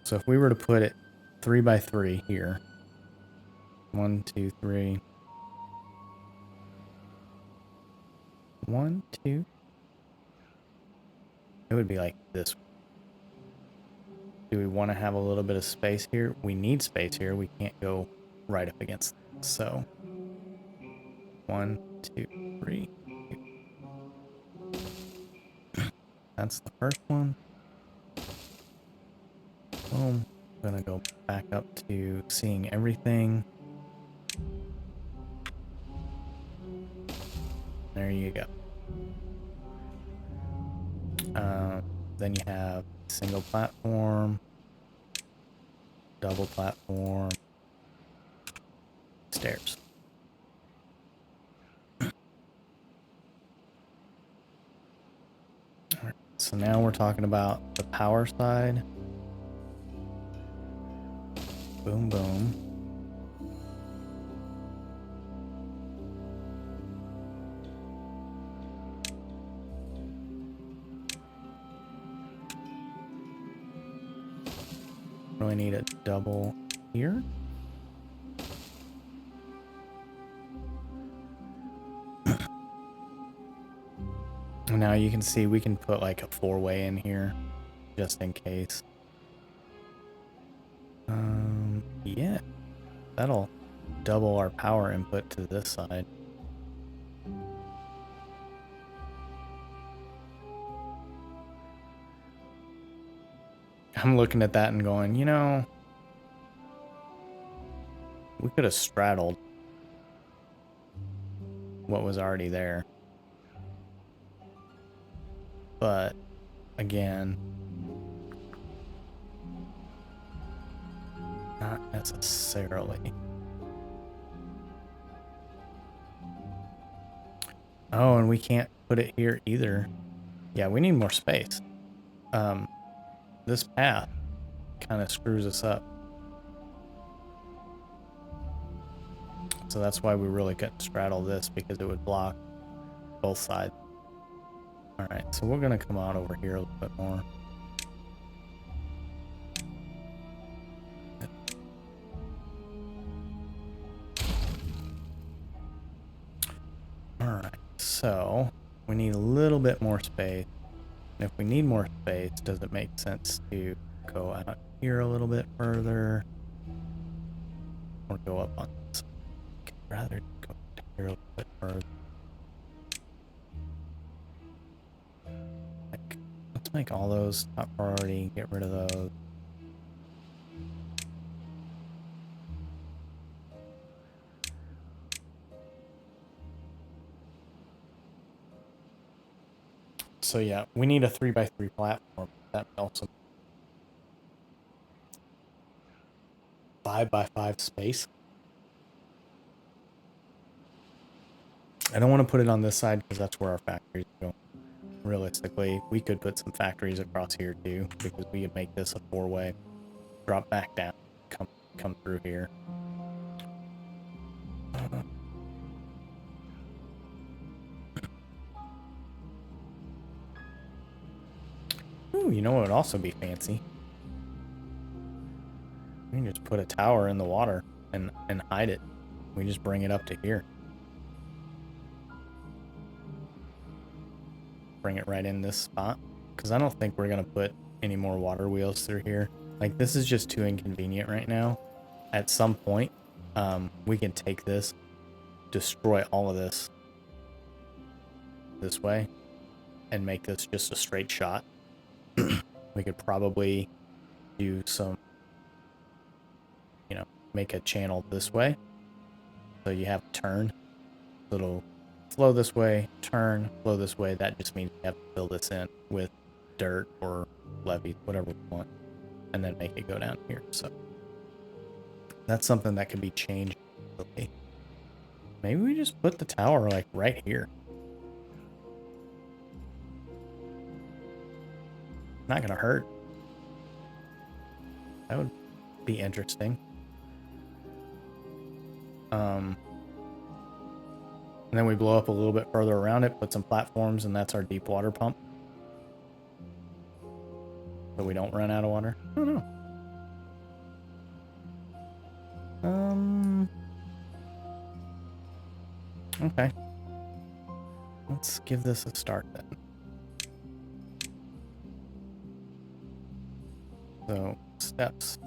So if we were to put it 3x3 here, 1, 2, 3, 1, 2, it would be like this. Do we want to have a little bit of space here? We need space here. We can't go right up against it. So 1, 2, 3. That's the first one. Boom. I'm gonna go back up to seeing everything. There you go. Then you have single platform, double platform, stairs. All right. so now we're talking about the power side. Boom, boom. Really need a double here. Now you can see we can put like a 4-way in here just in case. Yeah, that'll double our power input to this side. I'm looking at that and going, you know, we could have straddled what was already there. But again, not necessarily. Oh, and we can't put it here either. Yeah, we need more space. This path kind of screws us up. So that's why we really couldn't straddle this, because it would block both sides. All right, so we're gonna come out over here a little bit more. All right, so we need a little bit more space. And if we need more space, does it make sense to go out here a little bit further or go up on this? I'd rather go here a little bit further. Like, let's make all those top priority, get rid of those. So yeah, we need a 3x3 platform. That also 5x5 space. I don't want to put it on this side because that's where our factories go. Realistically, we could put some factories across here too, because we could make this a 4-way, drop back down, come through here. Ooh, you know what would also be fancy? We can just put a tower in the water and hide it. We just bring it up to here. Bring it right in this spot. Because I don't think we're going to put any more water wheels through here. Like, this is just too inconvenient right now. At some point, we can take this, destroy all of this way, and make this just a straight shot. We could probably do some, you know, make a channel this way. So you have a turn. It'll flow this way, turn, flow this way. That just means you have to fill this in with dirt or levees, whatever we want, and then make it go down here. So that's something that can be changed. Maybe we just put the tower like right here. Not gonna hurt. That would be interesting. And then we blow up a little bit further around it, put some platforms, and that's our deep water pump. So we don't run out of water. I don't know. Okay. Let's give this a start then. So, steps.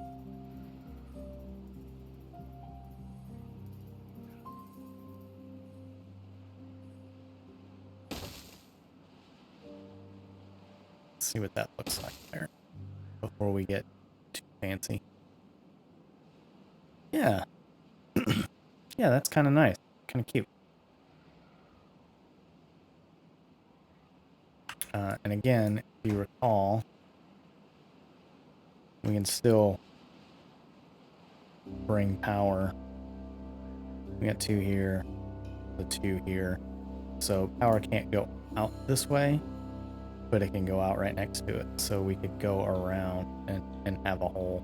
Let's see what that looks like there before we get too fancy. Yeah. Yeah, that's kind of nice. Kind of cute. And again, if you recall, we can still bring power. We got 2 here, the 2 here. So power can't go out this way, but it can go out right next to it. So we could go around and have a whole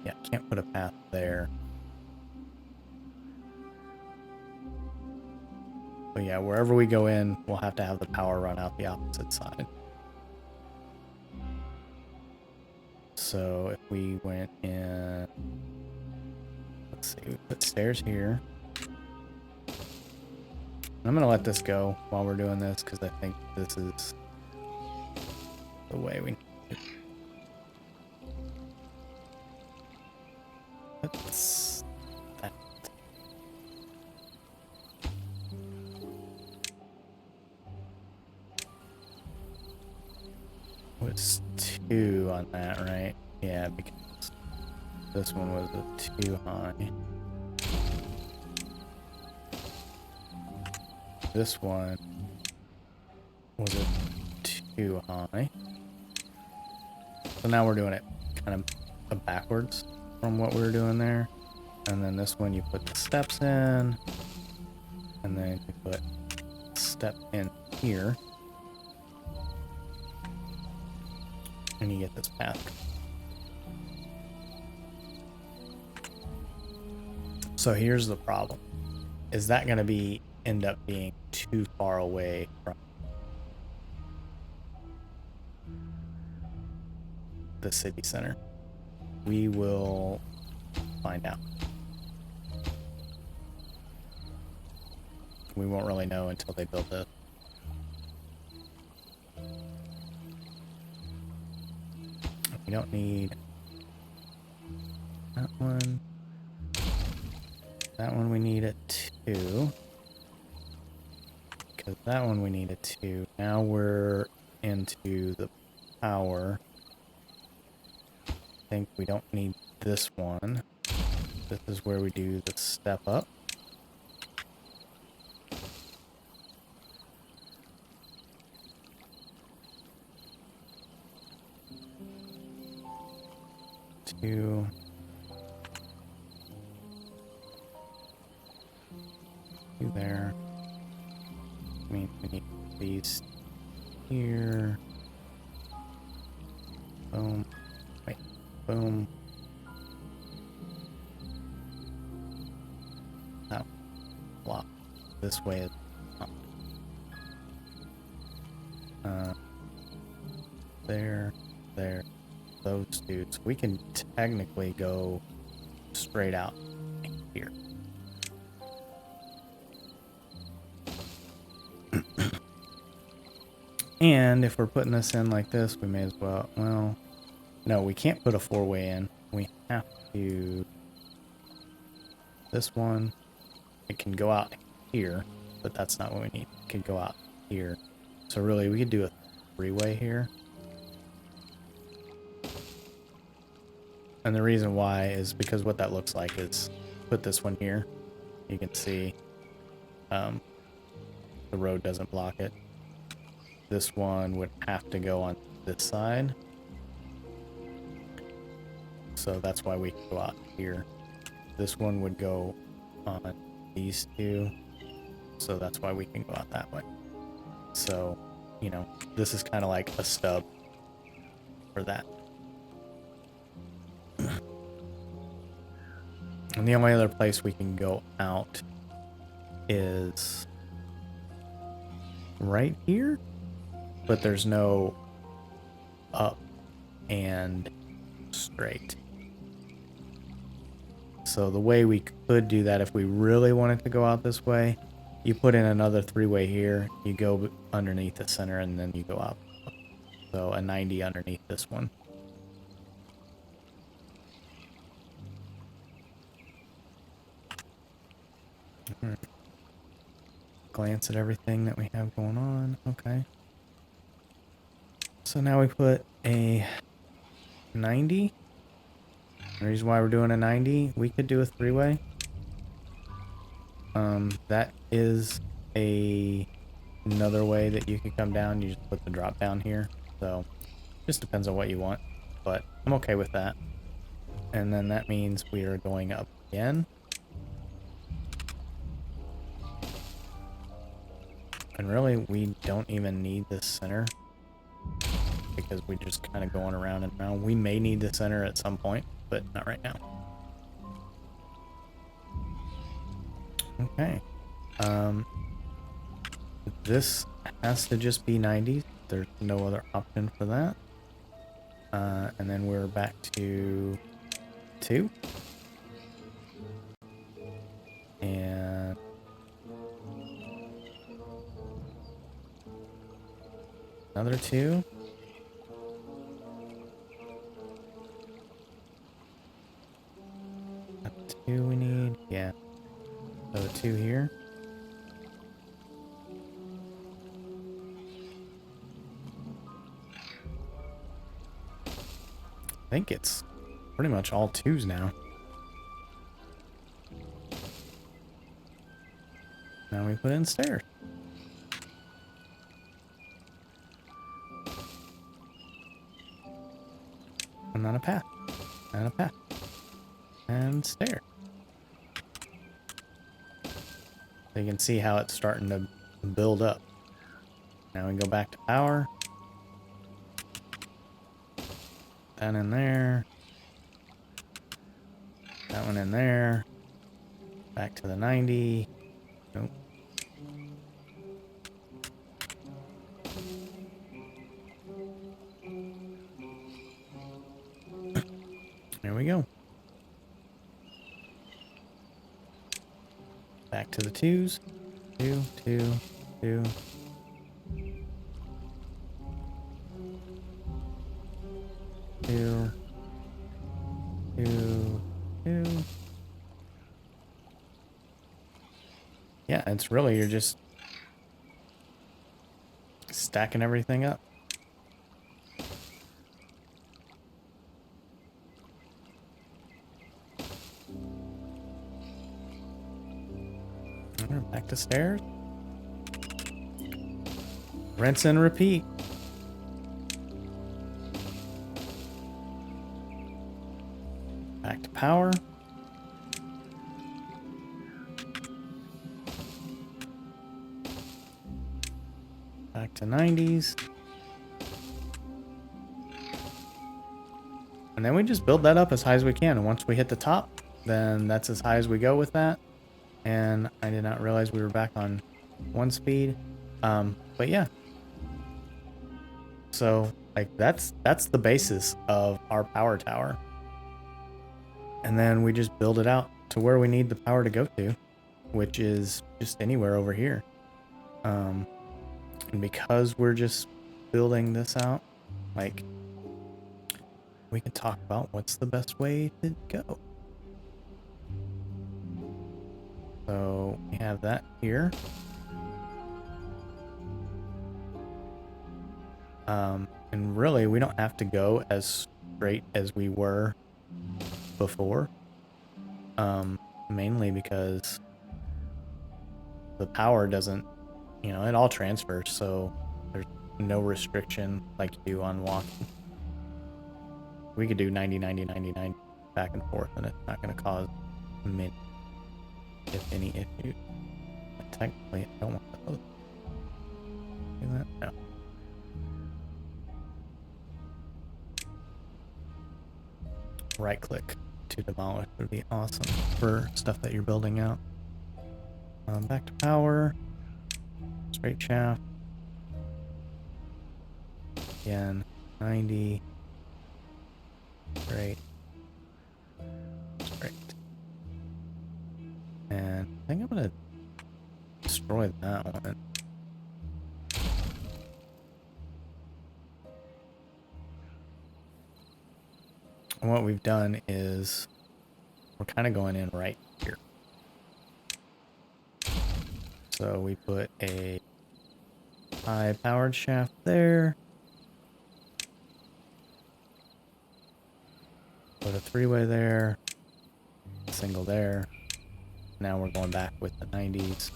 yeah, can't put a path there. But yeah, wherever we go in, we'll have to have the power run out the opposite side. So if we went in, let's see, we put stairs here. I'm gonna let this go while we're doing this because I think this is the way we need it. That's that. Was 2 on that, right? Yeah, because this one was a 2 high. This one was a 2 high. So now we're doing it kind of backwards from what we were doing there. And then this one you put the steps in. And then you put step in here. And you get this path. So here's the problem. Is that going to end up being too far away from the city center? We will find out. We won't really know until they build this. We don't need that one. That one we need a 2. Because that one we need a 2. Now we're into the power. I think we don't need this one. This is where we do the step up. Two. There. I mean, we need these here. Boom. Wait. Boom. Oh. Block. This way is up. There. There. Those dudes. We can technically go straight out here. And if we're putting this in like this, we may as well, well, no, we can't put a 4-way in. We have to, this one, it can go out here, but that's not what we need. It can go out here. So really, we could do a 3-way here. And the reason why is because what that looks like is, put this one here. You can see the road doesn't block it. This one would have to go on this side. So that's why we can go out here. This one would go on these two. So that's why we can go out that way. So, you know, this is kind of like a stub for that. And the only other place we can go out is right here. But there's no up and straight. So the way we could do that if we really wanted to go out this way, you put in another 3-way here, you go underneath the center, and then you go out. So a 90 underneath this one. Glance at everything that we have going on. Okay. So now we put a 90. The reason why we're doing a 90, we could do a 3-way. That is another way that you could come down. You just put the drop down here. So just depends on what you want, but I'm okay with that. And then that means we are going up again. And really, we don't even need the center because we just kind of going around and around. We may need the center at some point, but not right now. Okay. This has to just be 90s. There's no other option for that. And then we're back to 2. And another 2. That's 2 we need. Yeah. So 2 here. I think it's pretty much all 2s now. Now we put in stairs. And not a path. And a path. And stairs. So you can see how it's starting to build up. Now we go back to power. That in there. That one in there. Back to the 90. Nope. There we go. Back to the 2s. 2, 2, 2. 2, 2, 2. Yeah, it's really, you're just stacking everything up. Back to stairs. Rinse and repeat. Back to power. Back to 90s. And then we just build that up as high as we can. And once we hit the top, then that's as high as we go with that. And I did not realize we were back on 1 speed. But yeah. So like that's the basis of our power tower. And then we just build it out to where we need the power to go to, which is just anywhere over here. And because we're just building this out, like, we can talk about what's the best way to go. So we have that here. And really, we don't have to go as straight as we were before. Mainly because the power doesn't, you know, it all transfers, so there's no restriction like you do on walking. We could do 90, 90, 90, 90 back and forth, and it's not going to cause many, if any, issues. But technically, I don't want to do that. No. Right click to demolish would be awesome for stuff that you're building out. Back to power. Straight shaft. Again, 90. Straight. Straight. And I think I'm gonna destroy that one. And what we've done is we're kind of going in right here. So we put a high powered shaft there. Put a 3-way there. Single there. Now we're going back with the 90s.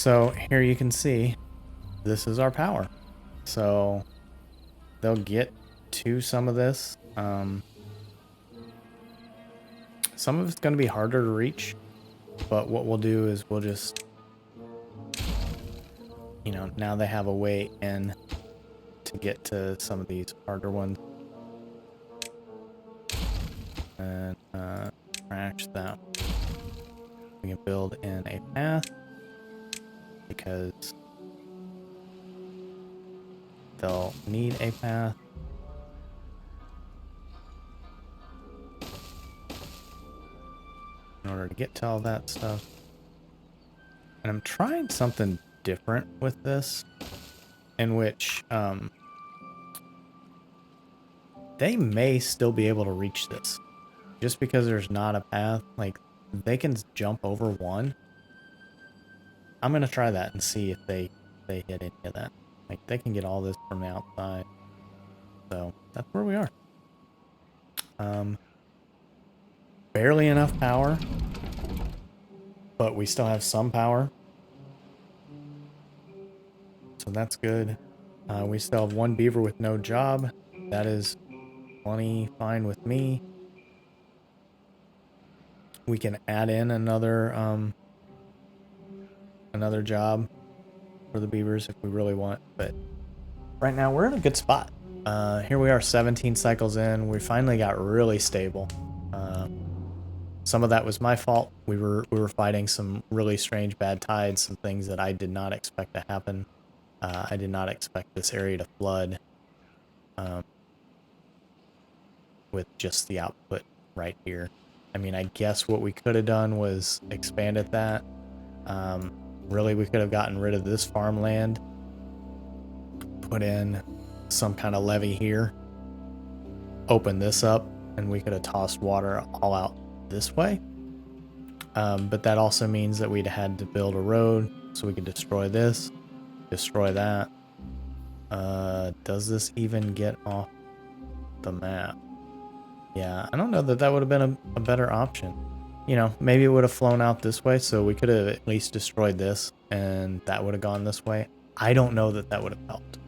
So here you can see this is our power. So they'll get to some of this. Some of it's going to be harder to reach, but what we'll do is we'll just, you know, now they have a way in to get to some of these harder ones. And crash that. We can build in a path because they'll need a path. In order to get to all that stuff. And I'm trying something different with this, in which they may still be able to reach this. Just because there's not a path, like, they can jump over one. I'm going to try that and see if they hit any of that. Like, they can get all this from the outside. So, that's where we are. Barely enough power, but we still have some power. So that's good. We still have one beaver with no job. That is plenty fine with me. We can add in another job for the beavers if we really want, but right now we're in a good spot. Here we are 17 cycles in. We finally got really stable. Some of that was my fault. We were fighting some really strange bad tides, some things that I did not expect to happen. I did not expect this area to flood with just the output right here. I mean, I guess what we could have done was expanded that. Really, we could have gotten rid of this farmland, put in some kind of levee here, open this up, and we could have tossed water all out this way. But that also means that we'd had to build a road, so we could destroy this, destroy that. Does this even get off the map? Yeah, I don't know that that would have been a better option. You know, maybe it would have flown out this way, so we could have at least destroyed this, and that would have gone this way. I don't know that that would have helped.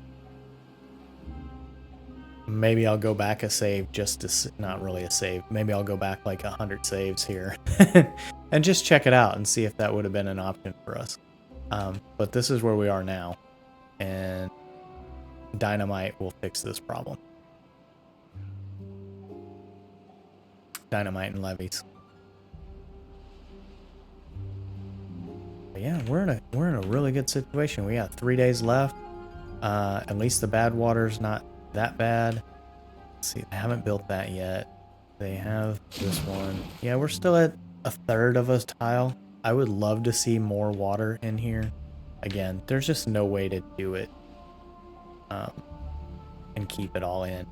Maybe I'll go back a save just to, not really a save, maybe I'll go back like 100 saves here and just check it out and see if that would have been an option for us. But this is where we are now, and dynamite will fix this problem. Dynamite and levees. But yeah, we're in a really good situation. We got 3 days left. At least the bad water's not that bad. Let's see, they haven't built that yet. They have this one. Yeah, we're still at a third of a tile. I would love to see more water in here. Again, there's just no way to do it and keep it all in.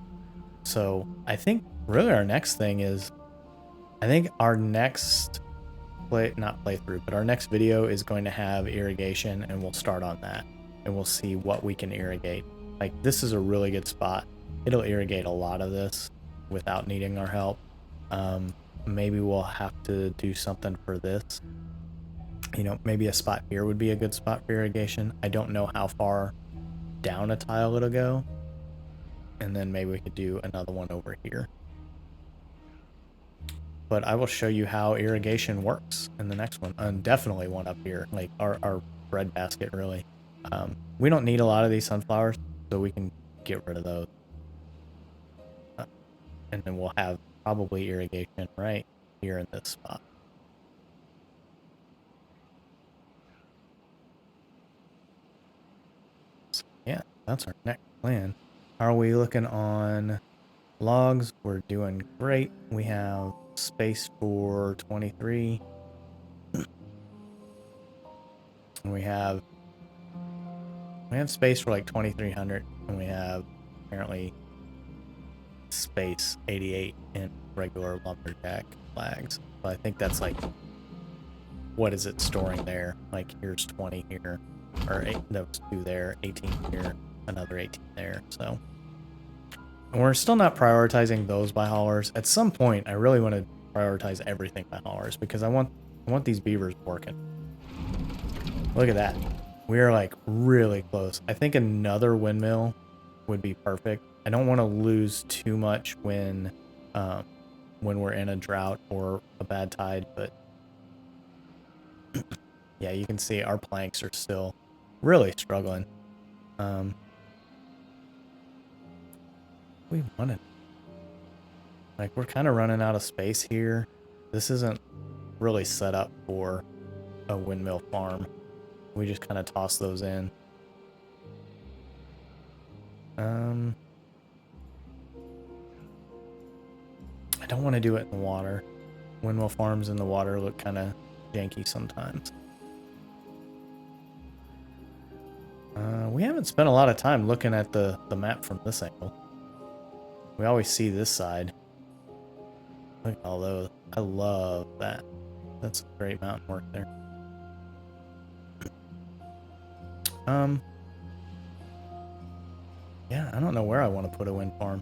So I think really our next thing is, I think our next playthrough, but our next video is going to have irrigation, and we'll start on that and we'll see what we can irrigate. Like, this is a really good spot. It'll irrigate a lot of this without needing our help. Maybe we'll have to do something for this. You know, maybe a spot here would be a good spot for irrigation. I don't know how far down a tile it'll go. And then maybe we could do another one over here. But I will show you how irrigation works in the next one. And definitely one up here, like our bread basket, really. We don't need a lot of these sunflowers, so we can get rid of those. And then we'll have probably irrigation right here in this spot. So yeah, that's our next plan. How are we looking on logs? We're doing great. We have space for 23. And we have space for like 2,300, and we have apparently space 88 in regular lumberjack flags. So I think that's like, what is it storing there? Like, here's 20 here, or those 2 there, 18 here, another 18 there. So, and we're still not prioritizing those by haulers. At some point, I really want to prioritize everything by haulers, because I want these beavers working. Look at that. We're like really close. I think another windmill would be perfect. I don't want to lose too much when we're in a drought or a bad tide, but yeah, you can see our planks are still really struggling. We wanted, like, we're kind of running out of space here. This isn't really set up for a windmill farm. We just kind of toss those in. I don't want to do it in the water. Windmill farms in the water look kind of janky sometimes. We haven't spent a lot of time looking at the map from this angle. We always see this side. Look at all those. I love that. That's great mountain work there. Yeah, I don't know where I want to put a wind farm.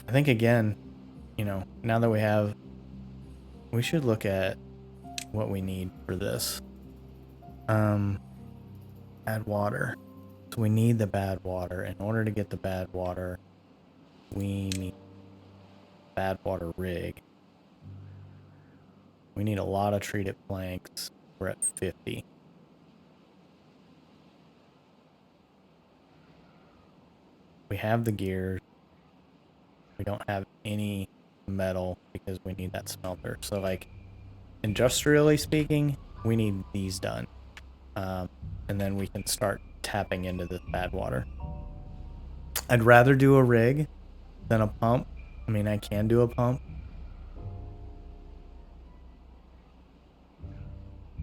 I think again, you know, now that we should look at what we need for this. Bad water. So we need the bad water. In order to get the bad water, we need bad water rig. We need a lot of treated planks. We're at 50. We have the gears. We don't have any metal because we need that smelter. So like industrially speaking, we need these done. And then we can start tapping into this bad water. I'd rather do a rig than a pump. I mean, I can do a pump.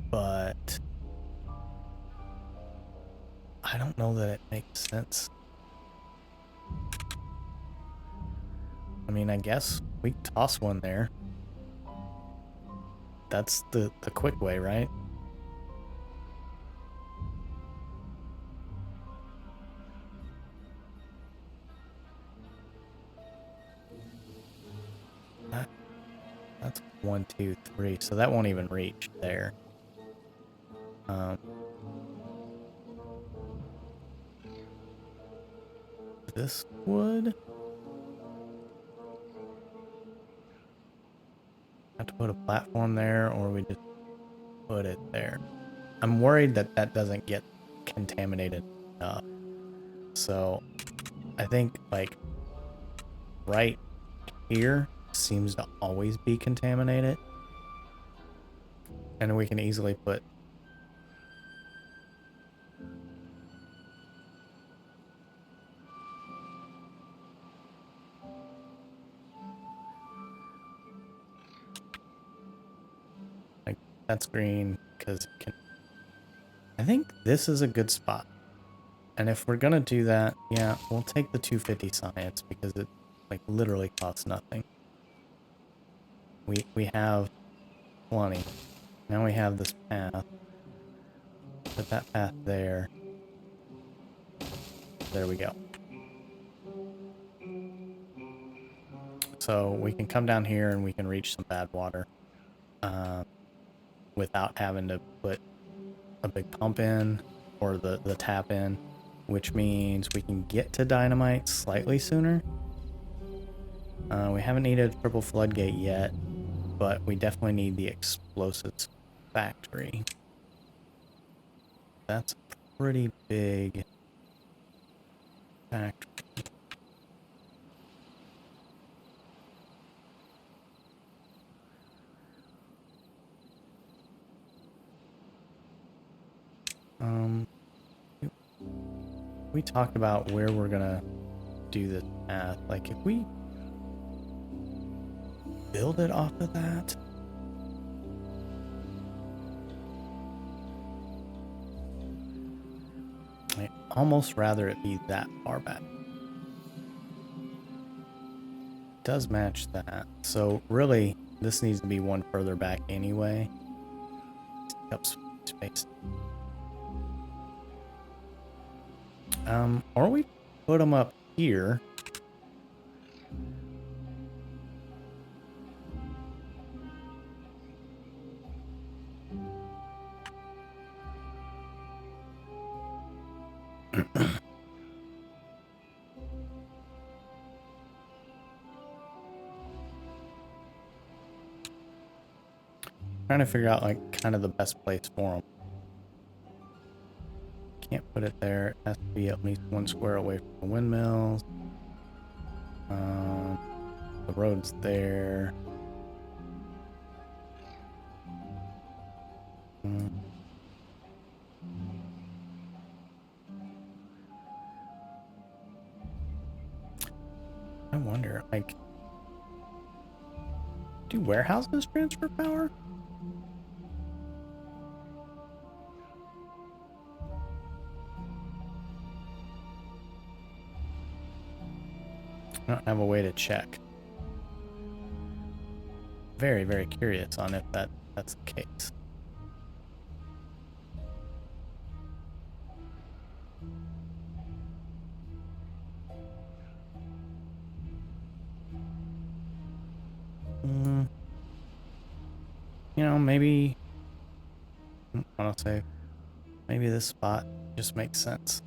But I don't know that it makes sense. I mean, I guess we toss one there. That's the quick way, right? That's 1, 2, 3. So that won't even reach there. This would have to put a platform there, or we just put it there. I'm worried that that doesn't get contaminated enough. So I think like right here seems to always be contaminated. And we can easily put like that's green because it can. I think this is a good spot. And if we're gonna do that, yeah, we'll take the 250 science because it like literally costs nothing. We have plenty. Now we have this path. Put that path there. There we go. So we can come down here and we can reach some bad water without having to put a big pump in or the tap in, which means we can get to dynamite slightly sooner. We haven't needed a triple floodgate yet, but we definitely need the explosives factory. That's a pretty big factory. We talked about where we're gonna do this path. Like if we build it off of that, I'd almost rather it be that far back. It does match that. So really, this needs to be one further back anyway. Take up space. Or we put them up here. Trying to figure out like kind of the best place for them. Can't put it there. It has to be at least 1 square away from the windmills. The road's there. I wonder, like, do warehouses transfer power? I don't have a way to check. Very, very curious on if that's the case. You know, maybe, I don't say, maybe this spot just makes sense.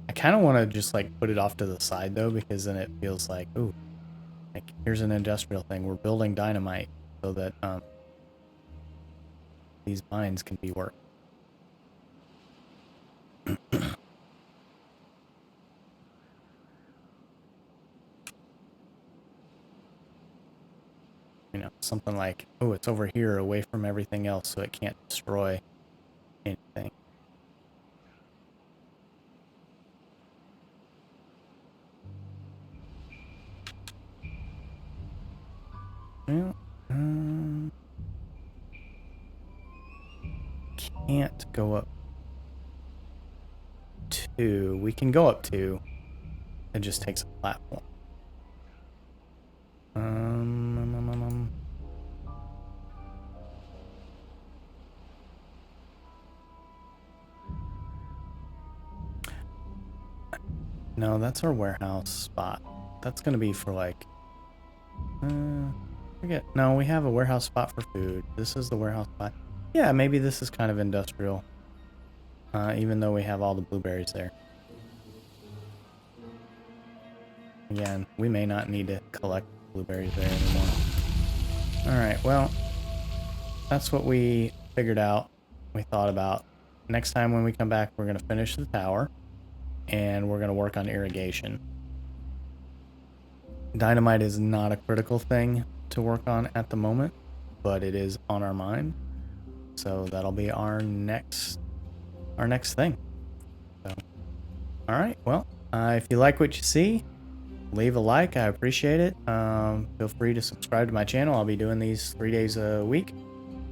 I kind of want to just like put it off to the side though, because then it feels like, ooh, like here's an industrial thing. We're building dynamite so that these mines can be worked. You know, something like, oh, it's over here away from everything else so it can't destroy anything. Well, can't go up 2. We can go up 2. It just takes a platform. No, that's our warehouse spot. That's gonna be for like, forget. No, we have a warehouse spot for food. This is the warehouse spot. Yeah, maybe this is kind of industrial. Even though we have all the blueberries there. Again, we may not need to collect blueberries there anymore. Alright, well, that's what we figured out, we thought about. Next time when we come back, we're going to finish the tower, and we're going to work on irrigation. Dynamite is not a critical thing to work on at the moment, but it is on our mind. So that'll be our next thing. So, alright, well, if you like what you see, leave a like. I appreciate it. Feel free to subscribe to my channel. I'll be doing these 3 days a week.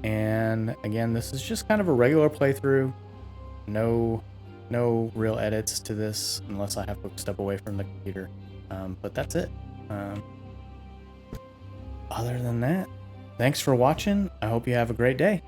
And again, this is just kind of a regular playthrough. No real edits to this unless I have to step away from the computer. But that's it. Other than that, thanks for watching. I hope you have a great day.